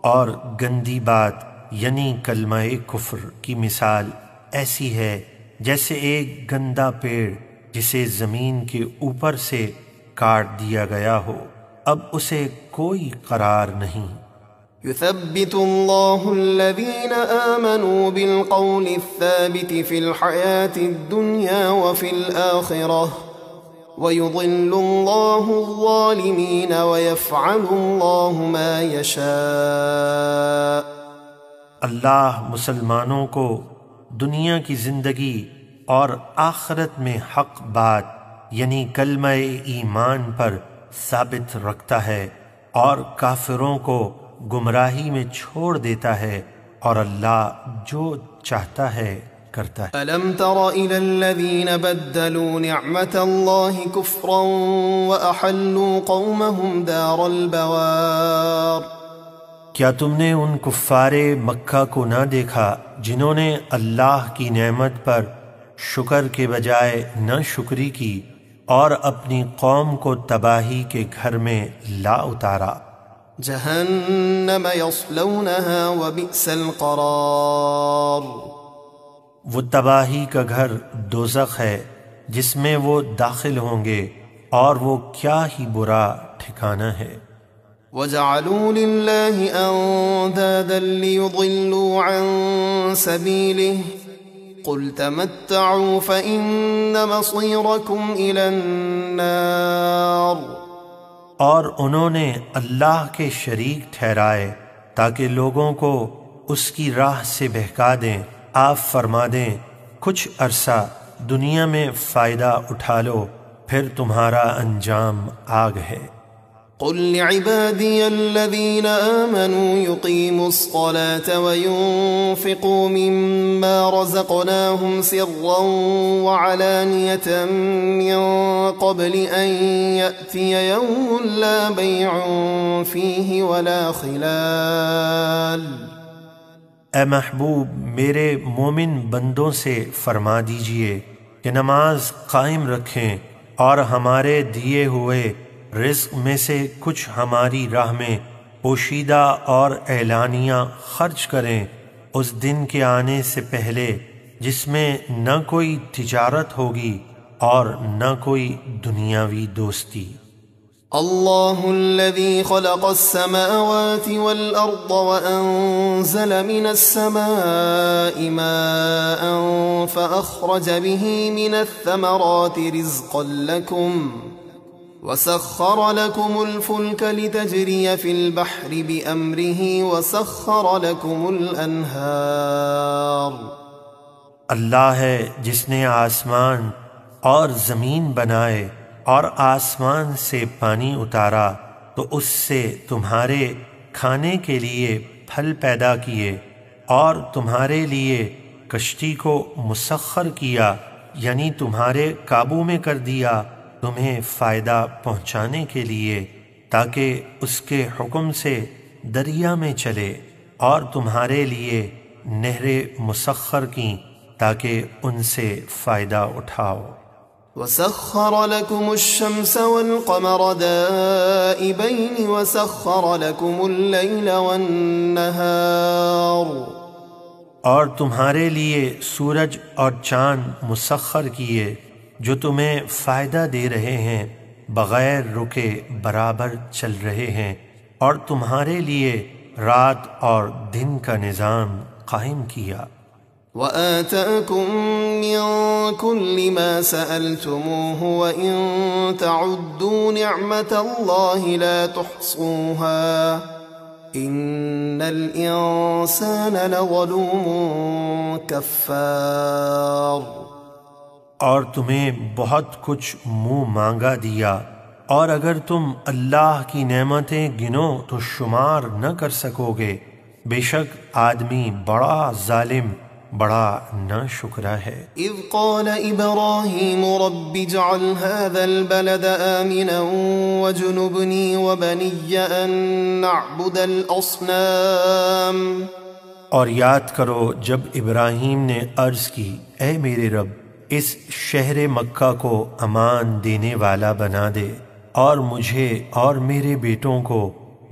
اور گندی بات یعنی کلمہ کفر کی مثال ایسی ہے جیسے ایک گندا پیڑ جسے زمین کے اوپر سے کاٹ دیا گیا ہو، اب اسے کوئی قرار نہیں۔ يثبت الله الذين آمنوا بالقول الثابت في الحياة الدنيا وفي الآخرة ويضل الله الظالمين ويفعل الله ما يشاء۔ اللہ مسلمانوں کو دنیا کی زندگی اور آخرت میں حق بات یعنی کلمہ ایمان پر ثابت رکھتا ہے، اور کافروں کو گمراہی میں چھوڑ دیتا ہے، اور اللہ جو چاہتا ہے کرتا ہے۔ أَلَمْ تَرَ إِلَى الَّذِينَ بَدَّلُوا نِعْمَةَ اللَّهِ كُفْرًا وَأَحَلُّوا قَوْمَهُمْ دَارَ الْبَوَارِ۔ کیا تم نے ان کفار مکہ کو نہ دیکھا جنہوں نے اللہ کی نعمت پر شکر کے بجائے نہ شکری کی اور اپنی قوم کو تباہی کے گھر میں لا اتارا؟ جہنم یصلونها وبئس القرار۔ وہ تباہی کا گھر دوزخ ہے جس میں وہ داخل ہوں گے، اور وہ کیا ہی برا ٹھکانہ ہے۔ وَجَعَلُوا لِلَّهِ أَنْدَادًا لِيُضِلُّوا عَنْ سَبِيلِهِ قُلْ تَمَتَّعُوا فَإِنَّ مَصِيرَكُمْ إِلَى النَّارِ۔ اور انہوں نے اللہ کے شریک ٹھہرائے تاکہ لوگوں کو اس کی راہ سے بہکا دیں۔ آپ فرما دیں کچھ عرصہ دنیا میں فائدہ اٹھا لو، پھر تمہارا انجام آگ ہے۔ قل لعبادي الذين آمنوا يقيموا الصلاة وينفقوا مما رزقناهم سرا وعلانية من قبل أن يأتي يوم لا بيع فيه ولا خلال۔ اے محبوب میرے مومن بندوں سے فرما دیجئے کہ نماز قائم رکھیں اور ہمارے دیے ہوئے رزق میں سے کچھ ہماری راہ میں پوشیدہ اور اعلانیہ خرچ کریں، اس دن کے آنے سے پہلے جس میں نہ کوئی تجارت ہوگی اور نہ کوئی دنیاوی دوستی۔ اللہ الذي خلق السماوات والأرض وأنزل من السماء ماء فأخرج به من الثمرات رزقا لكم وسخر لكم الفلك لتجري في البحر بأمره وسخر لكم الأنهار۔ اللہ ہے جس نے آسمان اور زمین بنائے اور آسمان سے پانی اتارا تو اس سے تمہارے کھانے کے لیے پھل پیدا کیے اور تمہارے لیے کشتی کو مسخر کیا، یعنی تمہارے قابو میں کر دیا تمہیں فائدہ پہنچانے کے لیے، تاکہ اس کے حکم سے دریا میں چلے، اور تمہارے لیے نہریں مسخر کیں تاکہ ان سے فائدہ اٹھاؤ۔ وسخر لكم الشمس والقمر دائبين وسخر لكم الليل والنهار، اور تمہارے لیے سورج اور چاند مسخر کیے جو تمہیں فائدہ دے رہے ہیں، بغیر رکے برابر چل رہے ہیں، اور تمہارے لیے رات اور دن کا نظام قائم کیا۔ وآتاكم من كل ما سألتموه وإن تعدوا نعمة الله لا تحصوها إن الإنسان لظلوم كفار۔ اور تمہیں بہت کچھ منہ مانگا دیا، اور اگر تم اللہ کی نعمتیں گنو تو شمار نہ کر سکو گے، بے شک آدمی بڑا ظالم، بڑا ناشکرا ہے۔ اذ قال ابراہیم رب اجعل هذا البلد آمنا وجنبنی وبنی ان نعبد الاصنام۔ اور یاد کرو جب ابراہیم نے عرض کی، اے میرے رب اس شہر مکہ کو امان دینے والا بنا دے، اور مجھے اور میرے بیٹوں کو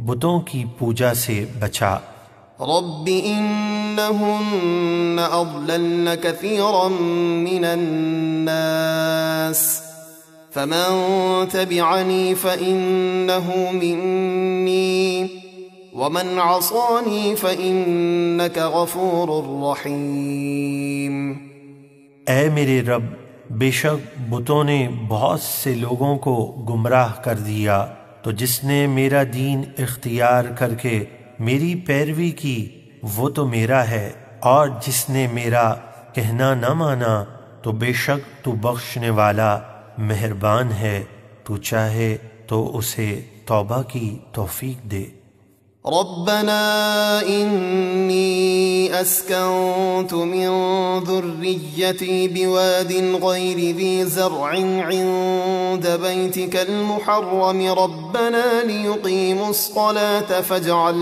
بتوں کی پوجا سے بچا۔ رب انہن اضللن کثیرا من الناس فمن تبعنی فإنہ منی ومن عصانی فإنک غفور رحیم۔ اے میرے رب بے شک بتوں نے بہت سے لوگوں کو گمراہ کر دیا، تو جس نے میرا دین اختیار کر کے میری پیروی کی وہ تو میرا ہے، اور جس نے میرا کہنا نہ مانا تو بے شک تو بخشنے والا مہربان ہے، تو چاہے تو اسے توبہ کی توفیق دے۔ ربنا انی اسکنت من ذریتی بواد غیر ذی زرع عند بیتک المحرم ربنا لیقیموا الصلاة فاجعل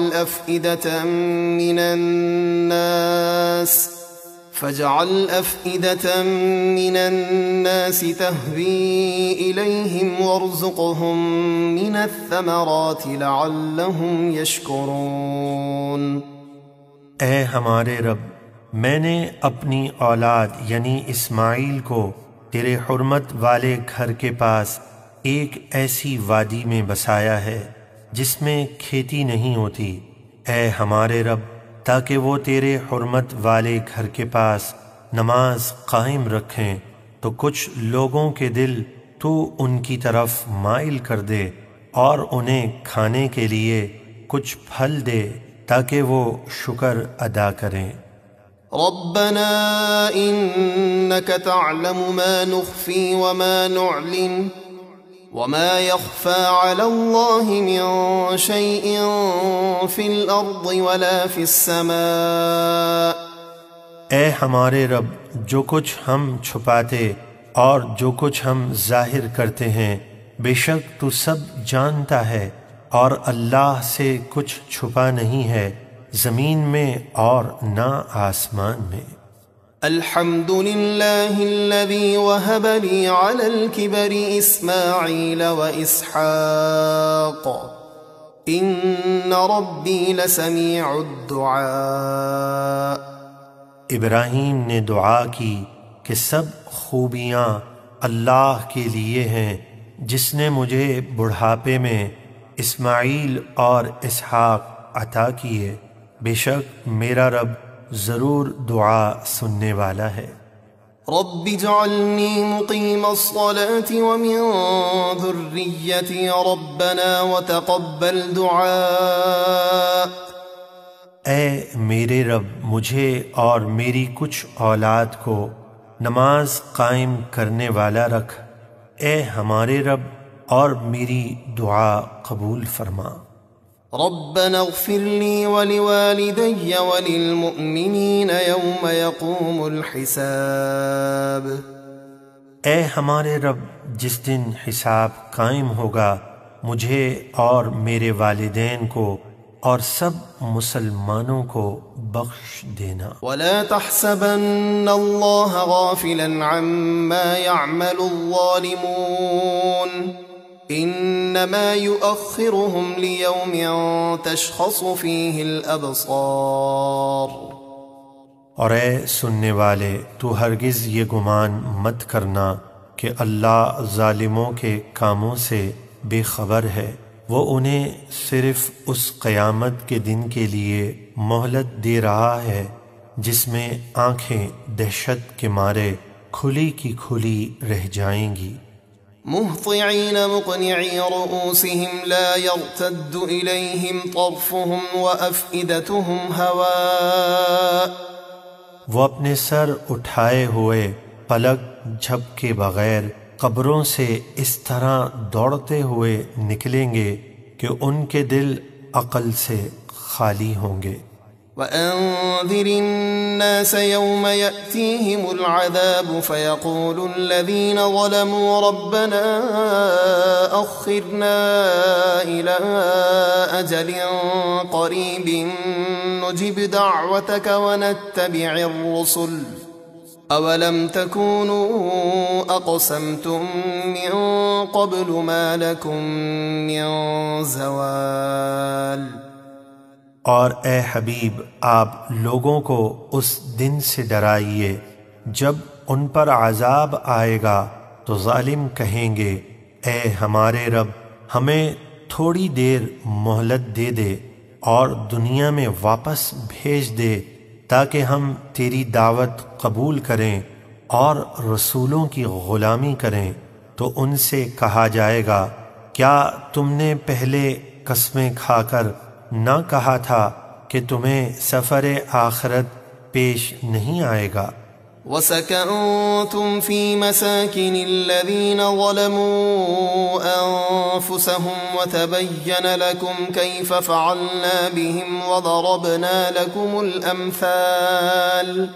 أفئدة من الناس تهوي إليهم وارزقهم من الثمرات لعلهم يشكرون۔ اے ہمارے رب، میں نے اپنی اولاد یعنی اسماعیل کو تیرے حرمت والے گھر کے پاس ایک ایسی وادی میں بسایا ہے جس میں کھیتی نہیں ہوتی، اے ہمارے رب تاکہ وہ تیرے حرمت والے گھر کے پاس نماز قائم رکھیں، تو کچھ لوگوں کے دل تو ان کی طرف مائل کر دے، اور انہیں کھانے کے لیے کچھ پھل دے تاکہ وہ شکر ادا کریں۔ ربنا انك تعلم ما نخفي وما نعلن وما يخفى على الله من شيء في الأرض ولا في السماء۔ اے ہمارے رب جو کچھ ہم چھپاتے اور جو کچھ ہم ظاہر کرتے ہیں بے شک تو سب جانتا ہے، اور اللہ سے کچھ چھپا نہیں ہے زمین میں اور نہ آسمان میں۔ الحمد للہ الذی وہب لی علی الکبر اسماعیل واسحاق ان ربی لسمیع الدعاء۔ ابراہیم نے دعا کی کہ سب خوبیاں اللہ کے لیے ہیں جس نے مجھے بڑھاپے میں اسماعیل اور اسحاق عطا کیے، بے شک میرا رب ضرور دعا سننے والا ہے۔ رب اجعلنی مقیم الصلاة ومن ذریتی ربنا وتقبل دعاء۔ اے میرے رب مجھے اور میری کچھ اولاد کو نماز قائم کرنے والا رکھ، اے ہمارے رب اور میری دعا قبول فرما۔ ربنا اغفر لي ولوالدي وللمؤمنين يوم يقوم الحساب۔ اے ہمارے رب جس دن حساب قائم ہوگا مجھے اور میرے والدین کو اور سب مسلمانوں کو بخش دینا۔ ولا تحسبن الله غافلا عما يعمل الظالمون انما يؤخرهم ليوم تشخص فيه الابصار۔ اور اے سننے والے تو ہرگز یہ گمان مت کرنا کہ اللہ ظالموں کے کاموں سے بے خبر ہے، وہ انہیں صرف اس قیامت کے دن کے لیے مہلت دے رہا ہے جس میں آنکھیں دہشت کے مارے کھلی کی کھلی رہ جائیں گی۔ مہطعین مقنعی رؤوسهم لا يرتد الیہم طرفهم وافئدتهم هواء۔ وہ اپنے سر اٹھائے ہوئے پلک جھپکے بغیر قبروں سے اس طرح دوڑتے ہوئے نکلیں گے کہ ان کے دل عقل سے خالی ہوں گے۔ وَأَنذِرِ النَّاسَ يَوْمَ يَأْتِيهِمُ الْعَذَابُ فَيَقُولُ الَّذِينَ ظَلَمُوا رَبَّنَا أَخِّرْنَا إِلَىٰ أَجَلٍ قَرِيبٍ نُجِبْ دَعْوَتَكَ وَنَتَّبِعِ الرُّسُلَ أَوَلَمْ تَكُونُوا أَقْسَمْتُم مِّن قَبْلُ مَا لَكُم مِّن زَوَالٍ۔ اور اے حبیب آپ لوگوں کو اس دن سے ڈرائیے جب ان پر عذاب آئے گا تو ظالم کہیں گے اے ہمارے رب ہمیں تھوڑی دیر مہلت دے دے اور دنیا میں واپس بھیج دے تاکہ ہم تیری دعوت قبول کریں اور رسولوں کی غلامی کریں۔ تو ان سے کہا جائے گا کیا تم نے پہلے قسمیں کھا کر نہ کہا تھا کہ تمہیں سفر آخرت پیش نہیں آئے گا؟ وَسَكَنْتُمْ فِي مَسَاكِنِ الَّذِينَ ظَلَمُوا أَنفُسَهُمْ وَتَبَيَّنَ لَكُمْ كَيْفَ فَعَلْنَا بِهِمْ وَضَرَبْنَا لَكُمُ الْأَمْثَالَ۔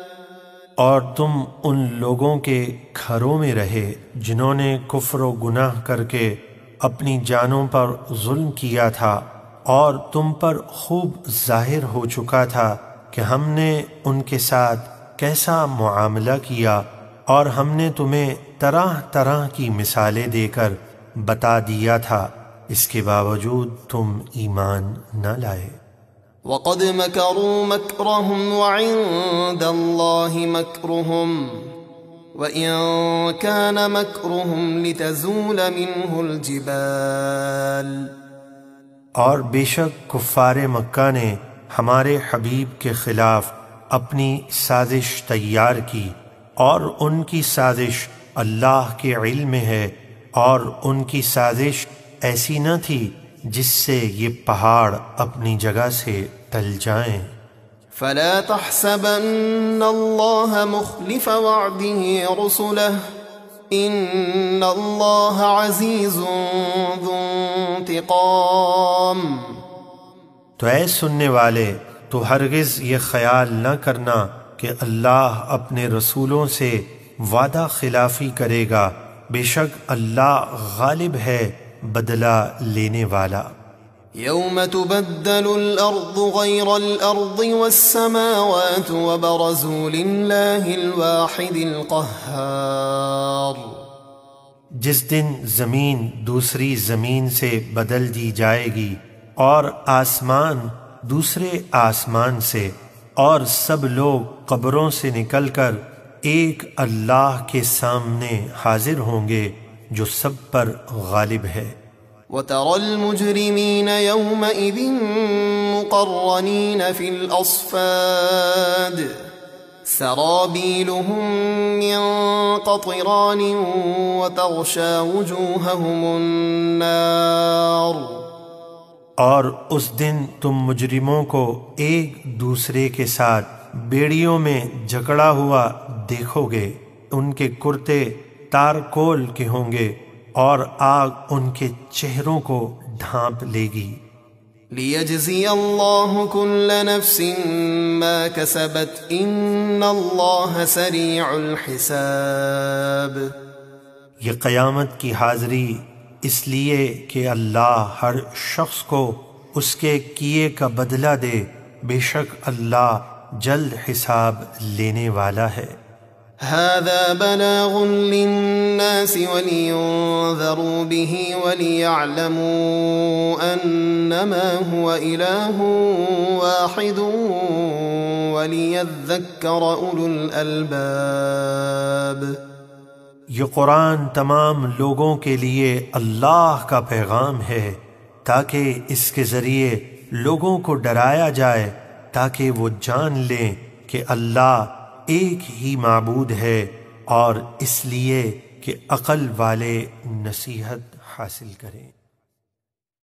اور تم ان لوگوں کے گھروں میں رہے جنہوں نے کفر و گناہ کر کے اپنی جانوں پر ظلم کیا تھا، اور تم پر خوب ظاہر ہو چکا تھا کہ ہم نے ان کے ساتھ کیسا معاملہ کیا، اور ہم نے تمہیں طرح طرح کی مثالیں دے کر بتا دیا تھا، اس کے باوجود تم ایمان نہ لائے۔ وَقَدْ مَكَرُوا مَكْرَهُمْ وَعِندَ اللَّهِ مَكْرُهُمْ وَإِن كَانَ مَكْرُهُمْ لِتَزُولَ مِنْهُ الْجِبَالُ۔ اور بے شک کفار مکہ نے ہمارے حبیب کے خلاف اپنی سازش تیار کی، اور ان کی سازش اللہ کے علم میں ہے، اور ان کی سازش ایسی نہ تھی جس سے یہ پہاڑ اپنی جگہ سے ٹل جائیں۔ فَلَا تَحْسَبَنَّ اللَّهَ مُخْلِفَ وَعْدِهِ رُسُلَهُ ان اللہ عزیز ذو انتقام۔ تو اے سننے والے تو ہرگز یہ خیال نہ کرنا کہ اللہ اپنے رسولوں سے وعدہ خلافی کرے گا، بے شک اللہ غالب ہے بدلہ لینے والا۔ یوم تبدل الارض غیر الارض والسماوات وبرزوا للہ الواحد القہار۔ جس دن زمین دوسری زمین سے بدل دی جائے گی اور آسمان دوسرے آسمان سے، اور سب لوگ قبروں سے نکل کر ایک اللہ کے سامنے حاضر ہوں گے جو سب پر غالب ہے۔ وَتَرَى الْمُجْرِمِينَ يَوْمَئِذٍ مُقَرَّنِينَ فِي الْأَصْفَادِ سَرَابِيلُهُم مِّن قَطِرَانٍ وَتَغْشَى وُجُوهَهُمُ النَّارُ۔ اور اس دن تم مجرموں کو ایک دوسرے کے ساتھ بیڑیوں میں جکڑا ہوا دیکھو گے، ان کے کرتے تارکول کے ہوں گے اور آگ ان کے چہروں کو ڈھانپ لے گی۔ لِيَجْزِيَ اللَّهُ كُلَّ نَفْسٍ مَا كَسَبَتْ إِنَّ اللَّهَ سَرِيعُ الْحِسَابِ۔ یہ قیامت کی حاضری اس لیے کہ اللہ ہر شخص کو اس کے کیے کا بدلہ دے، بے شک اللہ جلد حساب لینے والا ہے۔ هذا بلاغ للناس ولينذروا به وليعلموا أنما هو إله واحد وليذكر أولو الألباب۔ یہ قرآن تمام لوگوں کے لیے اللہ کا پیغام ہے تاکہ اس کے ذریعے لوگوں کو ڈرایا جائے تاکہ وہ جان لیں کہ اللہ ایک ہی معبود ہے، اور اس لیے کہ عقل والے نصیحت حاصل کریں۔